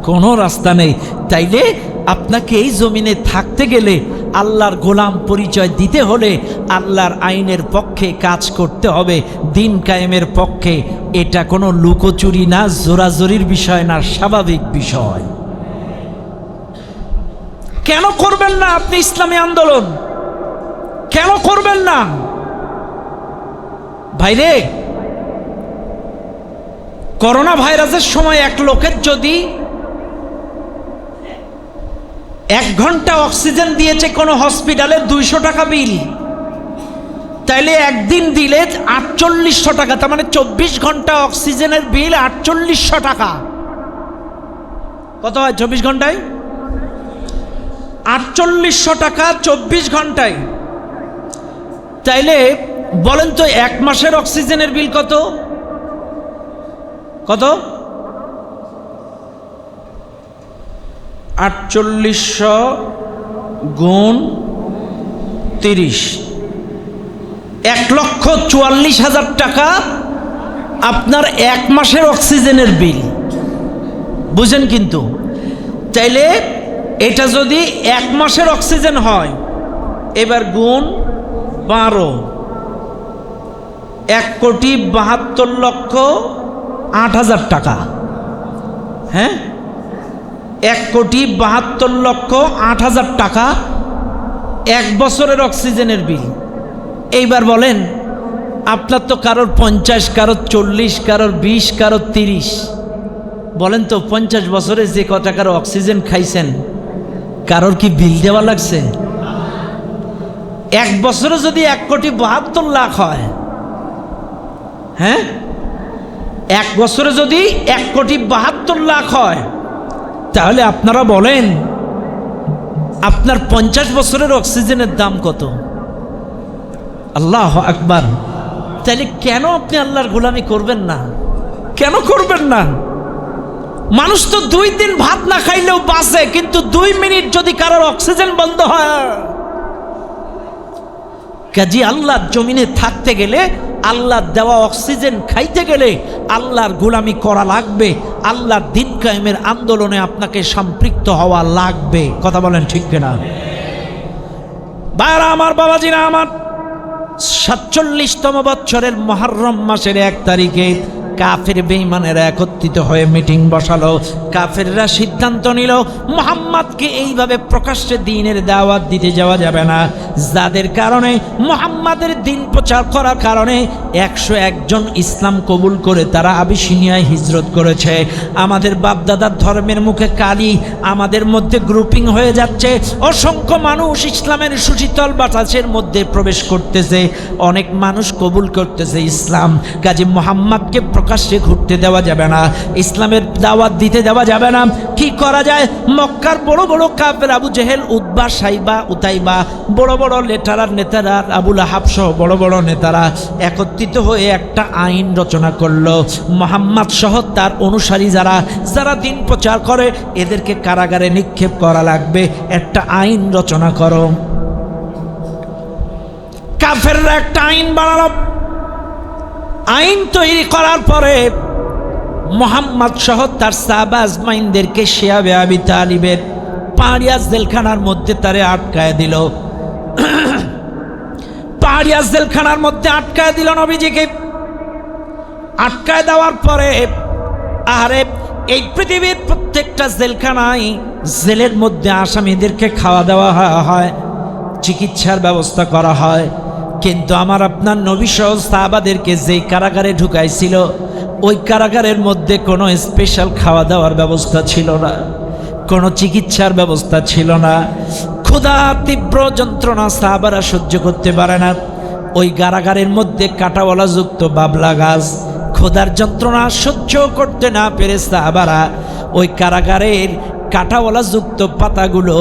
কোনো রাস্তা নেই। তাইলে আপনাকে এই জমিনে থাকতে গেলে, আল্লাহর গোলাম পরিচয় দিতে হলে আল্লাহর আইনের পক্ষে কাজ করতে হবে, দিন কায়েমের পক্ষে। এটা কোনো লুকোচুরি না, জোরাজোরির বিষয় না, স্বাভাবিক বিষয়। কেন করবেন না আপনি ইসলামী আন্দোলন? কেন করবেন না ভাইরে? করোনা ভাইরাসের সময় এক লোকের যদি 1 ঘন্টা অক্সিজেন দিয়েছে কোনো হসপিটালে 200 টাকা বিল, তাইলে একদিন দিলে 4800 টাকা, তার মানে 24 ঘন্টা অক্সিজেনের বিল 4800 টাকা। কত হয় 24 ঘন্টায়? 4800 টাকা 24 ঘন্টায়। তাইলে বলেন তো এক মাসের অক্সিজেনের বিল কত? কত? 4800 গুণ 30, 1,44,000 টাকা আপনার এক মাসের অক্সিজেনের বিল। বুঝেন কিন্তু? চাইলে এটা যদি এক মাসের অক্সিজেন হয়, এবার গুণ 12, 1,72,08,000 টাকা। হ্যাঁ, 1,72,08,000 টাকা এক বছরের অক্সিজেনের বিল। এইবার বলেন, আপনার তো কারোর 50, কারোর 40, কারোর 20, কারোর 30। বলেন তো 50 বছরে যে কত টাকার অক্সিজেন খাইছেন, কারোর কি বিল দেওয়া লাগছে? এক বছরে যদি 1,72,00,000 হয়, হ্যাঁ, এক বছরে যদি 1,72,00,000 হয়, তাহলে আপনারা বলেন আপনার 50 বছরের অক্সিজেনের দাম কত? আল্লাহু আকবার। তাহলে কেন আপনি আল্লাহর গোলামি করবেন না? কেন করবেন না? মানুষ তো 2 দিন ভাত না খাইলেও বাঁচে, কিন্তু 2 মিনিট যদি কারোর অক্সিজেন বন্ধ হয়, কাজী আল্লাহর জমিনে থাকতে গেলে, আল্লাহর দেওয়া অক্সিজেন খাইতে গেলে আল্লাহর গোলামি করা লাগবে। আল্লাহর দিন কায়েমের আন্দোলনে আপনাকে সম্পৃক্ত হওয়া লাগবে। কথা বলেন ঠিক কিনা? ভাইরা আমার, বাবাজিরা আমার, 47তম বছরের মুহররম মাসের 1 তারিখে কাফের বেঈমানেরা একত্রিত হয়ে মিটিং বসালো। কাফেররা সিদ্ধান্ত নিল মুহাম্মদকে এইভাবে প্রকাশ্যে দ্বীনের দাওয়াত দিতে যাওয়া যাবে না, যাদের কারণে মুহাম্মাদের দ্বীন প্রচার করার কারণে 101 জন ইসলাম কবুল করে তারা আবিসিনিয়ায় হিজরত করেছে। আমাদের বাপদাদার ধর্মের মুখে কালি, আমাদের মধ্যে গ্রুপিং হয়ে যাচ্ছে। অসংখ্য মানুষ ইসলামের সুশীতল বাতাসের মধ্যে প্রবেশ করতেছে, অনেক মানুষ কবুল করতেছে ইসলাম। কাজী মুহাম্মদকে প্রকাশ্যে ঘুরতে দেওয়া যাবে না, ইসলামের দাওয়াত দিতে দেওয়া যাবে না। কি করা যায়? মক্কার বড় বড় কাফের আবু জেহেল, উতবা, সাইবা, উতাইবা, বড় বড় লেটারার নেতারা, আবু লাহাব সহ বড় বড় নেতারা একত্রিত হয়ে একটা আইন রচনা করলো। মুহাম্মদ সহ তার অনুসারী যারা যারা দিন প্রচার করে এদেরকে কারাগারে নিক্ষেপ করা লাগবে। একটা আইন রচনা করো। কাফেররা একটা আইন বানালো। আইন তৈরি করার পরে মুহাম্মদ সহ তার সাহাবা আজমাইনদেরকে শিয়াবে আবি তালিবের পাহাড়িয়া জেলখানার মধ্যে তারে আটকায় দিল। পাহাড়িয়া জেলখানার মধ্যে আটকায় দিল নবীজিকে। আটকায় দেওয়ার পরে আরে এই পৃথিবীর প্রত্যেকটা জেলখানায় জেলের মধ্যে আসামিদেরকে খাওয়া দাওয়া হয়, চিকিৎসার ব্যবস্থা করা হয়। কিন্তু আমার আপনার নবী সহ সাহাবাদেরকে যেই কারাগারে ঢুকাইছিল, ওই কারাগারের মধ্যে কোনো স্পেশাল খাওয়া দাওয়ার ব্যবস্থা ছিল না, কোনো চিকিৎসার ব্যবস্থা ছিল না। ক্ষুধা, তীব্র যন্ত্রণা সাহাবারা সহ্য করতে পারে না। ওই কারাগারের মধ্যে কাঁটাওয়ালা যুক্ত বাবলা গাছ, ক্ষুধার যন্ত্রণা সহ্য করতে না পেরে সাহাবারা ওই কারাগারের কাঁটাওয়ালা যুক্ত পাতাগুলো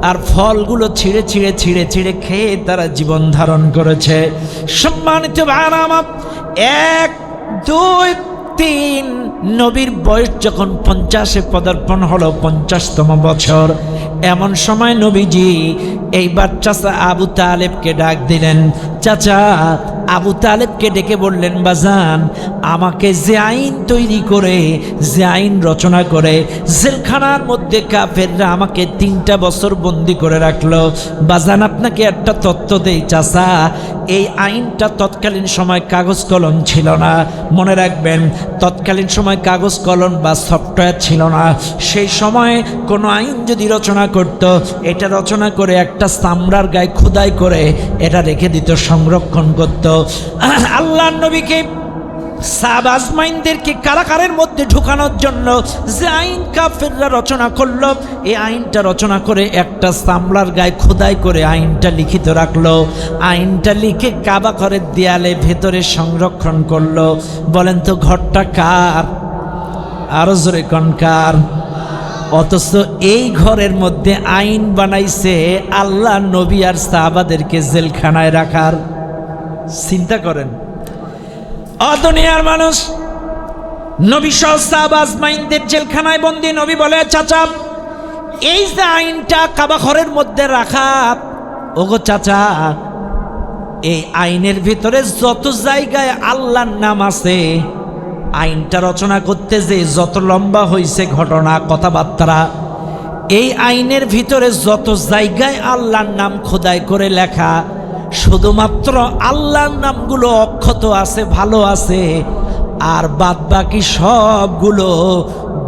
আর ফলগুলো ছিঁড়ে ছিঁড়ে ছিঁড়ে ছিঁড়ে খেয়ে তারা জীবন ধারণ করেছে। সম্মানিত ভাইরা আমার, 1, 2, 3 নবীর বয়স যখন 50-এ পদার্পণ হলো, 50তম বছর, এমন সময় নবীজি এইবার চাচা আবু তালেবকে ডাক দিলেন। চাচা আবু তালেবকে ডেকে বললেন, বাজান, আমাকে যে আইন তৈরি করে, যে আইন রচনা করে জেলখানার মধ্যে কাফেররা আমাকে 3টা বছর বন্দি করে রাখলো, বাজান আপনাকে একটা তথ্য দেই চাচা, এই আইনটা তৎকালীন সময় কাগজ কলম ছিল না। মনে রাখবেন, তৎকালীন সময় কাগজ কলম বা সফটওয়্যার ছিল না। সেই সময়ে কোনো আইন যদি রচনা করত, এটা রচনা করে একটা চামড়ার গায়ে খোদাই করে এটা রেখে দিত, সংরক্ষণ করত। আল্লাহর নবীকে সাহাবা আজমাইনদেরকে কারাগারের মধ্যে ঢুকানোর জন্য যে আইন কাফেররা রচনা করলো, এই আইনটা রচনা করে একটা চামড়ার গায়ে খোদাই করে আইনটা লিখিত রাখলো। আইনটা লিখে কাবা ঘরের দেয়ালে ভেতরে সংরক্ষণ করলো। বলেন তো ঘরটা কার? আরো জোরে কোন কার? অথচ এই ঘরের মধ্যে আইন বানাইছে আল্লাহ নবী আর সাহাবাদেরকে জেলখানায় রাখার। চিন্তা করেন, দুনিয়ার মানুষ নবী সহ সাহাবা আজমাইনদের জেলখানায় বন্দী। নবী বলে, চাচা এই যে আইনটা কাবা ঘরের মধ্যে রাখা, ওগো চাচা এই আইনের ভিতরে যত জায়গায় আল্লাহর নাম আছে, আইনটা রচনা করতে যে যত লম্বা হয়েছে ঘটনা কথাবার্তা, এই আইনের ভিতরে যত জায়গায় আল্লাহর নাম খোদাই করে লেখা, শুধুমাত্র আল্লাহর নামগুলো অক্ষত আছে, ভালো আছে, আর বাদ বাকি সবগুলো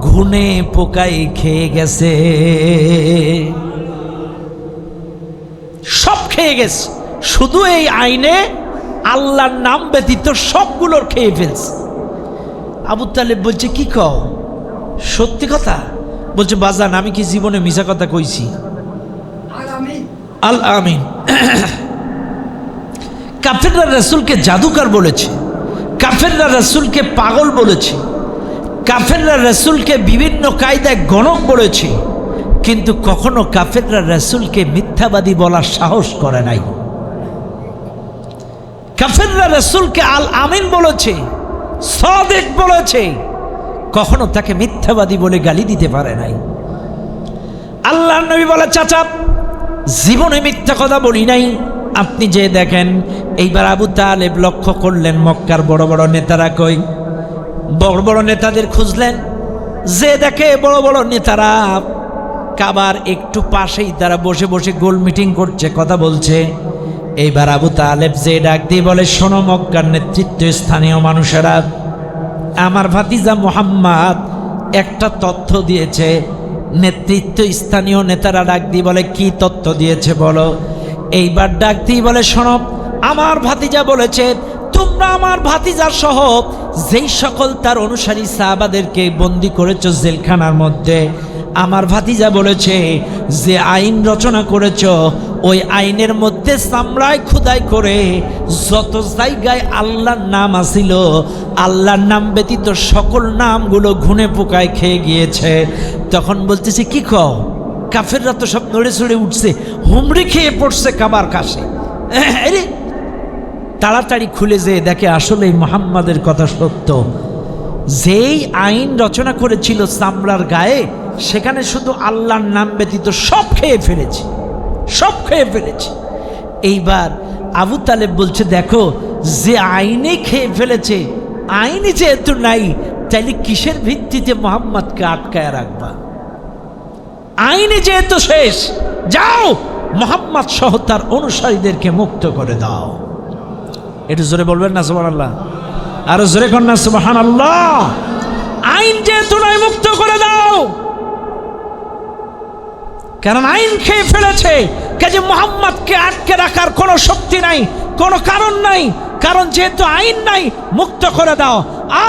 ঘুনে পোকাই খেয়ে গেছে, সব খেয়ে গেছে। শুধু এই আইনে আল্লাহর নাম ব্যতীত সবগুলোর খেয়ে ফেলছে। আবু তালেব বলছে, কি কও? সত্যি কথা? বলছে, বাজান আমি কি জীবনে মিছা কথা কইছি? আল আমিন। কাফেররা রাসূলকে জাদুকর বলেছে, কাফেররা রাসূলকে পাগল বলেছে, কাফেররা রাসূলকে বিভিন্ন কায়দায় গণক বলেছে, কিন্তু কখনো কাফেররা রাসূলকে মিথ্যাবাদী বলার সাহস করে নাই। কাফেররা রাসূলকে আল আমিন বলেছে, সাদিক বলেছে, কখনো তাকে মিথ্যাবাদী বলে গালি দিতে পারে নাই। আল্লাহর নবী বলে, চাচা জীবনে মিথ্যা কথা বলি নাই। আপনি যে দেখেন, এইবার আবু তালেব লক্ষ্য করলেন মক্কার বড় বড় নেতারা কই। বড় বড় নেতাদের খুঁজলেন, যে দেখে বড় বড় নেতারা কাবার একটু পাশেই তারা বসে বসে গোল মিটিং করছে, কথা বলছে। এইবার আবু তালেব যে ডাক দিয়ে বলে, শোনো মক্কার নেতৃত্ব স্থানীয় মানুষেরা, আমার ভাতিজা মুহাম্মদ একটা তথ্য দিয়েছে। নেতৃত্ব স্থানীয় নেতারা ডাক দিয়ে বলে, কি তথ্য দিয়েছে বলো? এইবার ডাক দিয়ে বলে, শোনো আমার ভাতিজা বলেছে তোমরা আমার ভাতিজা সহ যেই সকল তার অনুসারী সাহাবাদেরকে বন্দি করেছো জেলখানার মধ্যে, আমার ভাতিজা বলেছে যে আইন রচনা করেছ, ওই আইনের মধ্যে চামড়ায় খোদাই করে যত জায়গায় আল্লাহর নাম আসিল, আল্লাহর নাম ব্যতীত সকল নামগুলো ঘুনে পোকায় খেয়ে গিয়েছে। তখন বলতেছে, কি কও? কাফেররা তো সব নড়ে চড়ে উঠছে, হুমড়ি খেয়ে পড়ছে কাবার কাছে। তাড়াতাড়ি খুলে যেয়ে দেখে আসলে মুহাম্মাদের কথা সত্য। যেই আইন রচনা করেছিল চামড়ার গায়ে, সেখানে শুধু আল্লাহর নাম ব্যতীত সব খেয়ে ফেলেছে, সব খেয়ে ফেলেছে। এইবার আবু তালেব বলছে, দেখো যে আইনে খেয়ে ফেলেছে, আইনে যেহেতু নাই, তাইলে কিসের ভিত্তিতে মুহাম্মদকে আটকায় রাখবা? আইনে যেহেতু শেষ, যাও মুহাম্মদ সহ তার অনুসারীদেরকে মুক্ত করে দাও। একটু জোরে বলবেন না সুবহানাল্লাহ? আরো জোরে কর না সুবহানাল্লাহ। আইন যেহেতু নাই, মুক্ত করে দাও, কারণ আইন খেয়ে ফেলেছে। কাজে মুহাম্মদকে আটকে রাখার কোনো শক্তি নাই, কোনো কারণ নাই, কারণ যেহেতু আইন নাই, মুক্ত করে দাও।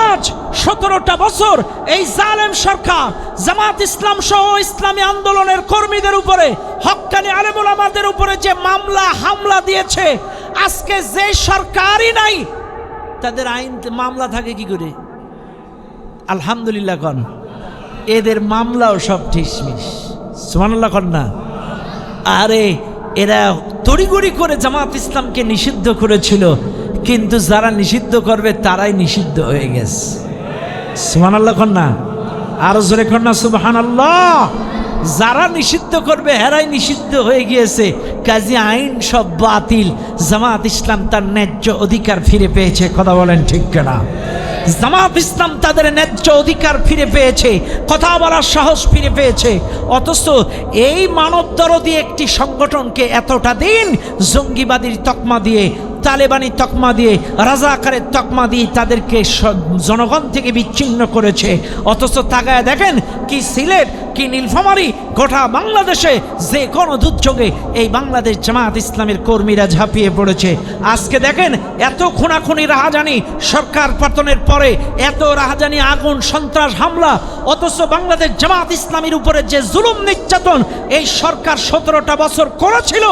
আজ 17টা বছর এই জালেম সরকার জামাত ইসলাম সহ ইসলামী আন্দোলনের কর্মীদের উপরে, হক্কানি আলেম ওলামাদের উপরে যে মামলা হামলা দিয়েছে, আজকে যে সরকারই নাই তাদের আইন মামলা থাকে কি করে? আলহামদুলিল্লাহ কন, এদের মামলাও সব ঠিসমিস। সুবহানাল্লাহ কন না? আরে এরা তড়িগড়ি করে জামাত ইসলামকে নিষিদ্ধ করেছিল, কিন্তু যারা নিষিদ্ধ করবে তারাই নিষিদ্ধ হয়ে গেছে। সুবহানাল্লাহ কন না? আরো জোরে কন না সুবহানাল্লাহ। যারা নিষিদ্ধ করবে হেরাই নিষিদ্ধ হয়ে গিয়েছে। কাজী আইন সব বাতিল, জামাত ইসলাম তার ন্যায্য অধিকার ফিরে পেয়েছে। কথা বলেন ঠিক কিনা? জামাত ইসলাম তাদের ন্যায্য অধিকার ফিরে পেয়েছে, কথা বলার সাহস ফিরে পেয়েছে। অথচ এই মানবদরদী একটি সংগঠনকে এতটা দিন জঙ্গিবাদীর তকমা দিয়ে, তালেবানি তকমা দিয়ে, রাজাকারের তকমা দিয়ে তাদেরকে জনগণ থেকে বিচ্ছিন্ন করেছে। অথচ তাকায় দেখেন কি সিলেট কি নীলফামারী, গোটা বাংলাদেশে যে কোনো দুর্যোগে এই বাংলাদেশ জামাত ইসলামের কর্মীরা ঝাঁপিয়ে পড়েছে। আজকে দেখেন এত খুনাখুনি, রাহাজানি, সরকার পতনের পরে এত রাহাজানি, আগুন, সন্ত্রাস, হামলা, অথচ বাংলাদেশ জামাত ইসলামের উপরে যে জুলুম নির্যাতন এই সরকার 17টা বছর করেছিল,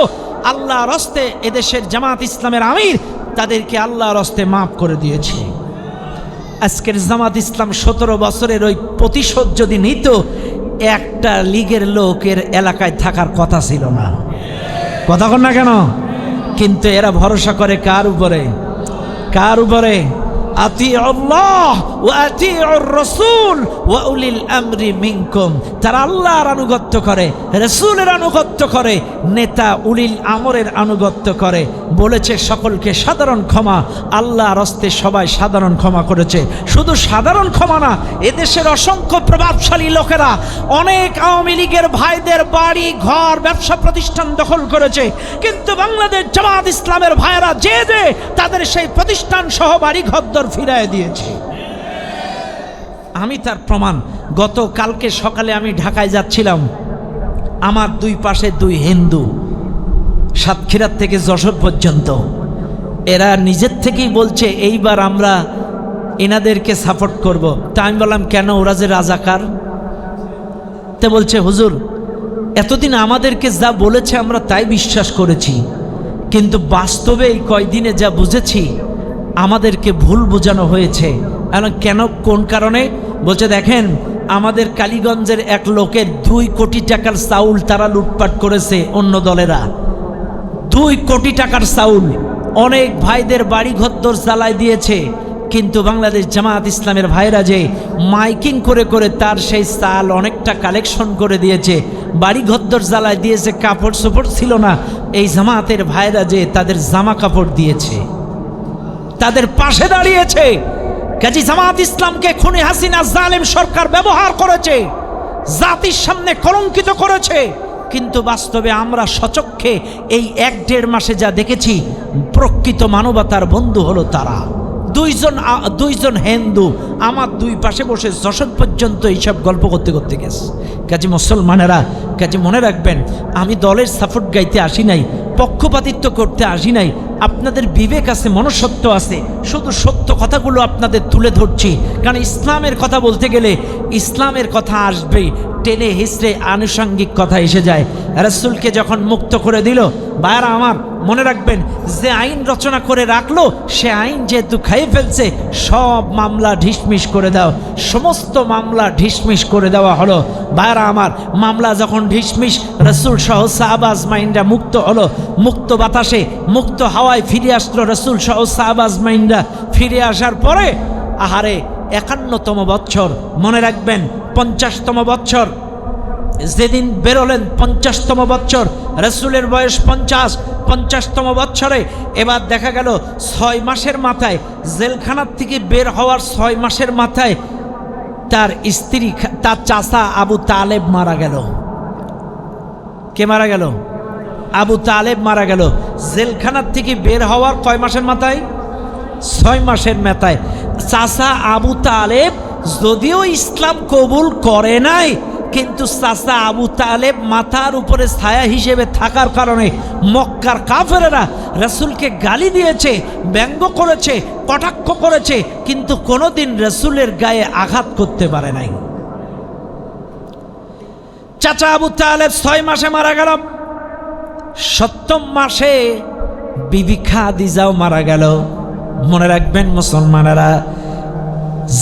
আল্লাহর হস্তে এদেশের জামাত ইসলামের আমির তাদেরকে আল্লাহর হস্তে মাফ করে দিয়েছে। আজকের জামাত ইসলাম 17 বছরের ওই প্রতিশোধ যদি নিত, একটা লীগের লোকের এলাকায় থাকার কথা ছিল না। কথা কন না কেন? কিন্তু এরা ভরসা করে কার উপরে? কার উপরে? আতিউল্লাহ ওয়া আতিউর রাসূল ওয়া উলিল আমরি মিনকুম। তারা আল্লাহর আনুগত্য করে, রাসূলের আনুগত্য করে, নেতা উলিল আমরের আনুগত্য করে। বলেছে সকলকে সাধারণ ক্ষমা, আল্লাহর হস্তে সবাই সাধারণ ক্ষমা করেছে। শুধু সাধারণ ক্ষমা না, এদেশের অসংখ্য প্রভাবশালী লোকেরা অনেক আওয়ামী লীগের ভাইদের বাড়ি ঘর ব্যবসা প্রতিষ্ঠান দখল করেছে, কিন্তু বাংলাদেশ জামাত ইসলামের ভাইয়েরা যে তাদের সেই প্রতিষ্ঠান সহ বাড়ি ঘর ফিরায় দিয়েছে। আমি তার প্রমাণ। গত কালকে সকালে আমি ঢাকায় যাচ্ছিলাম, আমার দুই পাশে দুই হিন্দু, সাতক্ষীরার থেকে যশোর পর্যন্ত। এরা নিজের থেকেই বলছে এইবার আমরা এনাদেরকে সাপোর্ট করব। তা আমি বললাম কেন? ওরা যে রাজাকার। তে বলছে হুজুর এতদিন আমাদেরকে যা বলেছে আমরা তাই বিশ্বাস করেছি, কিন্তু বাস্তবে এই কয়দিনে যা বুঝেছি আমাদেরকে ভুল বোঝানো হয়েছে। কেন? কোন কারণে? বলছে দেখেন আমাদের কালীগঞ্জের এক লোকের 2 কোটি টাকার চাউল তারা লুটপাট করেছে, অন্য দলেরা 2 কোটি টাকার চাউল অনেক ভাইদের বাড়ি ঘরদোর জ্বালায় দিয়েছে, কিন্তু বাংলাদেশ জামাত ইসলামের ভাইরা যে মাইকিং করে করে তার সেই চাল অনেকটা কালেকশন করে দিয়েছে, বাড়ি ঘরদোর জ্বালায় দিয়েছে, কাপড় চোপড় ছিল না, এই জামাতের ভাইরা যে তাদের জামা কাপড় দিয়েছে, তাদের পাশে দাঁড়িয়েছে। কাজী জামাত ইসলামকে খুনি হাসিনা জালেম সরকার ব্যবহার করেছে, জাতির সামনে কলঙ্কিত করেছে, কিন্তু বাস্তবে আমরা সচক্ষে এই 1-1.5 মাসে যা দেখেছি প্রকৃত মানবতার বন্ধু হলো তারা। দুইজন হিন্দু আমার দুই পাশে বসে যশোর পর্যন্ত এইসব গল্প করতে করতে গেছে। কাজে মুসলমানেরা, কাজে মনে রাখবেন আমি দলের সাপোর্ট গাইতে আসি নাই, পক্ষপাতিত্ব করতে আসি নাই। আপনাদের বিবেক আছে, মনুষ্যত্ব আছে, শুধু সত্য কথাগুলো আপনাদের তুলে ধরছি। কারণ ইসলামের কথা বলতে গেলে ইসলামের কথা আসবেই, টেনে হিসড়ে আনুষঙ্গিক কথা এসে যায়। রাসূলকে যখন মুক্ত করে দিল, ভাইরা আমার মনে রাখবেন যে আইন রচনা করে রাখলো সে আইন যেহেতু খাইয়ে ফেলছে, সব মামলা ঢিসমিস করে দাও। সমস্ত মামলা ঢিসমিস করে দেওয়া হলো। ভাইরা আমার মামলা যখন ঢিসমিস, রাসূল সহ সাহাবা আজমাইনরা মুক্ত হলো। মুক্ত বাতাসে মুক্ত হাওয়ায় ফিরে আসলো রাসূল সহ সাহাবা আজমাইনরা। ফিরে আসার পরে আহারে 51তম বছর, মনে রাখবেন 50তম বছর যেদিন বেরোলেন, 50তম বছর, রাসূলের বয়স 50তম বছরে এবার দেখা গেল 6 মাসের মাথায়, জেলখানার থেকে বের হওয়ার 6 মাসের মাথায় তার স্ত্রী, তার চাচা আবু তালেব মারা গেল। কে মারা গেল? আবু তালেব মারা গেল। জেলখানার থেকে বের হওয়ার কয় মাসের মাথায়? 6 মাসের মাথায়। চাচা আবু তালেব যদিও ইসলাম কবুল করে নাই, কিন্তু চাচা আবু তালেব মাথার উপরে ছায়া হিসেবে থাকার কারণে মক্কার কাফেরেরা রাসূলকে গালি দিয়েছে, ব্যঙ্গ করেছে, কটাক্ষ করেছে, কিন্তু কোনোদিন রাসূলের গায়ে আঘাত করতে পারে নাই। চাচা আবু তালেব 6 মাসে মারা গেল। 7ম মাসে বিবি খাদিজাও মারা গেল। মনে রাখবেন মুসলমানেরা,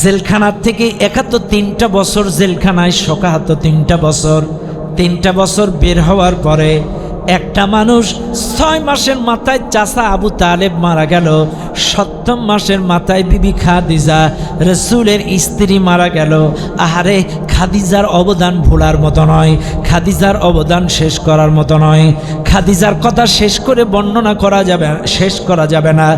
জেলখানার থেকে 71 বছর জেলখানায়, 3টা বছর বের হওয়ার পরে একটা মানুষ 6 মাসের মাথায় চাচা আবু তালেব মারা গেল, 7ম মাসের মাথায় বিবি খাদিজা রাসূলের স্ত্রী মারা গেল। আহারে খাদিজার অবদান ভোলার মতো নয়, খাদিজার অবদান শেষ করার মতো নয়। খাদিজার কথা শেষ করে বর্ণনা করা যাবে, শেষ করা যাবে না।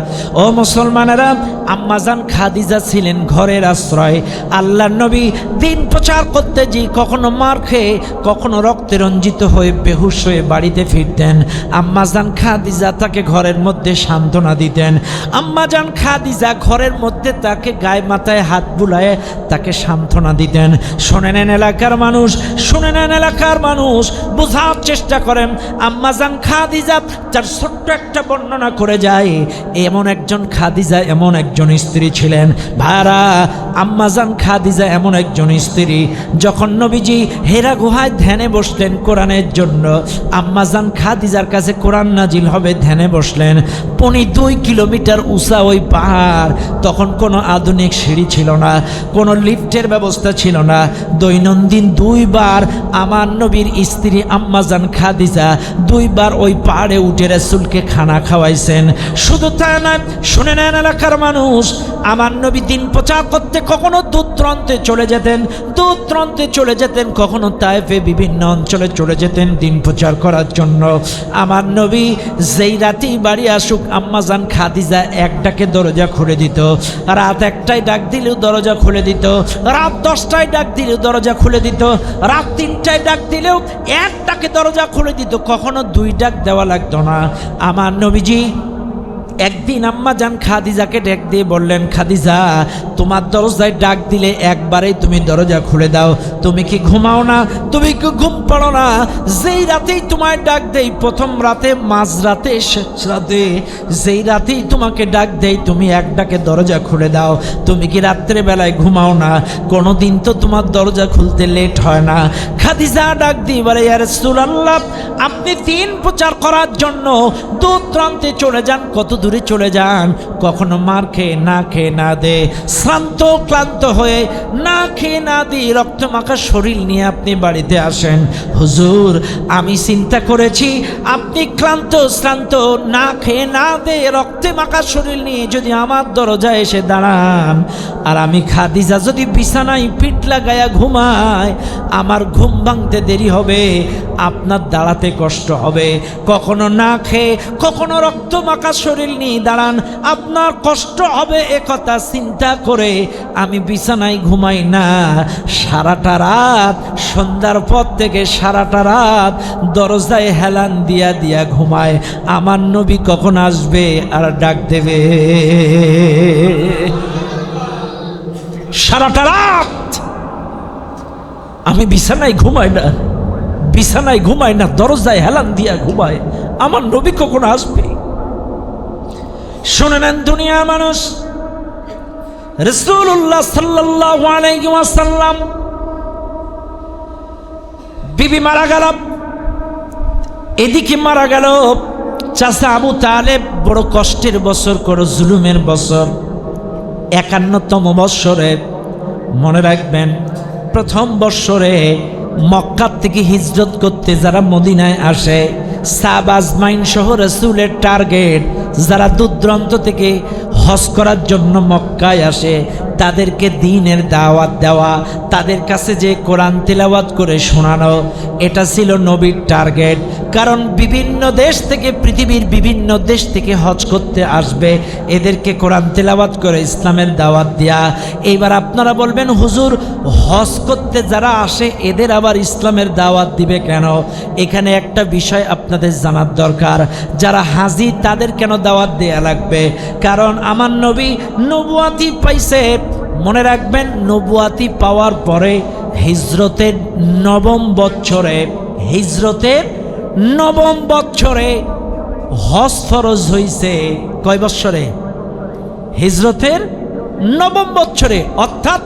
ও মুসলমানেরা, আম্মাজান খাদিজা ছিলেন ঘরের আশ্রয়। আল্লাহর নবী দিন প্রচার করতে যে কখনো মার খেয়ে, কখনো রক্তে রঞ্জিত হয়ে বেহুশ হয়ে বাড়িতে ফিরতেন। আম্মাজান খাদিজা তাকে ঘরের মধ্যে সান্ত্বনা দিতেন। আম্মাজান খাদিজা ঘরের মধ্যে তাকে গায়ে মাথায় হাত বুলায়ে তাকে সান্ত্বনা দিতেন। শুনে নেন এলাকার মানুষ, শুনে নেন এলাকার মানুষ, বোঝার চেষ্টা করেন। আম্মাজান খাদিজা তার ছোট্ট একটা বর্ণনা করে যায়, এমন একজন খাদিজা, এমন একজন স্ত্রী ছিলেন। ভাইরা, আম্মাজান খাদিজা এমন একজন স্ত্রী, যখন নবীজি হেরা গুহায় ধ্যানে বসলেন কোরআনের জন্য, আম্মাজান খাদিজার কাছে কোরআন নাজিল হবে, ধ্যানে বসলেন। 2 কিলোমিটার উঁচা ওই পাহাড়, তখন কোনো আধুনিক সিঁড়ি ছিল না, কোনো লিফটের ব্যবস্থা ছিল না। দৈনন্দিন 2 বার আমার নবীর স্ত্রী আম্মাজান খাদিজা 2 বার ওই পাহাড়ে উঠে রাসূলকে খানা খাওয়াইছেন। শুধু তাই না, শুনে নেন এলাকার মানুষ, আমার নবী দিন প্রচার করতে কখনো দূর দূরান্তে চলে যেতেন, দূর দূরান্তে চলে যেতেন, কখনো তায়েফে বিভিন্ন অঞ্চলে চলে যেতেন দিন প্রচার করার জন্য। আমার নবী যেই রাতেই বাড়ি আসুক, আম্মাজান খাদিজা এক ডাকে দরজা খুলে দিত। রাত 1টায় ডাক দিলেও দরজা খুলে দিত, রাত 10টায় ডাক দিলেও দরজা খুলে দিত, রাত 3টায় ডাক দিলেও এক ডাকে দরজা খুলে দিত, কখনো 2 ডাক দেওয়া লাগতো না। আমার নবীজি একদিন আম্মাজান খাদিজাকে ডাক দিয়ে বললেন, খাদিজা, তোমার দরজায় ডাক দিলে একবারেই তুমি দরজা খুলে দাও, তুমি কি ঘুমাও না? তুমি কি ঘুম পড়ো না? যেই রাতেই তোমায় ডাক দেই, প্রথম রাতে, মাঝরাতে, শেষ রাতে, যেই রাতেই তোমাকে ডাক দেই, তুমি এক ডাকে দরজা খুলে দাও। তুমি কি রাত্রে বেলায় ঘুমাও না? কোনো দিন তো তোমার দরজা খুলতে লেট হয় না। খাদিজা ডাক দিয়ে বলে, ইয়া রাসূলুল্লাহ, আপনি দিন প্রচার করার জন্য দূর দূরান্তে চলে যান, কত দূরে চলে যান, কখনো মার খেয়ে না খেয়ে না দে, শ্রান্ত ক্লান্ত হয়ে না খেয়ে না দিয়ে রক্তমাখা শরীর নিয়ে আপনি বাড়িতে আসেন। হুজুর, আমি চিন্তা করেছি আপনি ক্লান্ত শ্রান্ত না খেয়ে না দে রক্তে মাখা শরীর নিয়ে যদি আমার দরজায় এসে দাঁড়ান, আর আমি খাদিজা যদি বিছানায় পিঠ লাগায়া ঘুমায়, আমার ঘুম ভাঙতে দেরি হবে, আপনার দাঁড়াতে কষ্ট হবে। কখনো না খেয়ে কখনো রক্ত মাখা শরীর নিয়ে দাঁড়ান, আপনার কষ্ট হবে, একথা চিন্তা করে আমি বিছানায় ঘুমাই না। সারাটা রাত, সন্ধ্যার পর থেকে সারাটা রাত দরজায় হেলান দিয়া দিয়া ঘুমায়। আমার নবী কখন আসবে আর ডাক দেবে? সারাটা রাত আমি বিছানায় ঘুমাই না, বিছানায় ঘুমাই না, দরজায় হেলান দিয়া ঘুমায়। আমার নবী কখন আসবে? শুনে নেন দুনিয়ার মানুষ, রাসূলুল্লাহ সাল্লাল্লাহু আলাইহি ওয়াসাল্লাম বিবি মারা গেল, এদিকে মারা গেল চাচা আবু তালেব। বড় কষ্টের বছর, বড় জুলুমের বছর। 51তম বৎসরে, মনে রাখবেন, প্রথম বৎসরে মক্কা থেকে হিজরত করতে যারা মদিনায় আসে, সাহাব আজমাইন সহ রাসূলের টার্গেট যারা দূর দূরান্ত থেকে হজ করার জন্য মক্কায় আসে, তাদেরকে দ্বীনের দাওয়াত দেওয়া, তাদের কাছে যে কোরআন তেলাওয়াত করে শোনানো, এটা ছিল নবীর টার্গেট। কারণ বিভিন্ন দেশ থেকে, পৃথিবীর বিভিন্ন দেশ থেকে হজ করতে আসবে, এদেরকে কোরআন তেলাওয়াত করে ইসলামের দাওয়াত দেয়া। এইবার আপনারা বলবেন, হুজুর, হজ করতে যারা আসে এদের আবার ইসলামের দাওয়াত দিবে কেন? এখানে একটা বিষয় আপনাদের জানার দরকার, যারা হাজি তাদের কেন দাওয়াত দেয়া লাগবে? কারণ আমার নবী নবুয়াতি পাইছে। মনে রাখবেন, নবুয়াতি পাওয়ার পরে হিজরতের 9ম বৎসরে, হিজরতের 9ম বৎসরে হজ ফরজ হইছে। কয় বৎসরে? হিজরতের 9ম বৎসরে, অর্থাৎ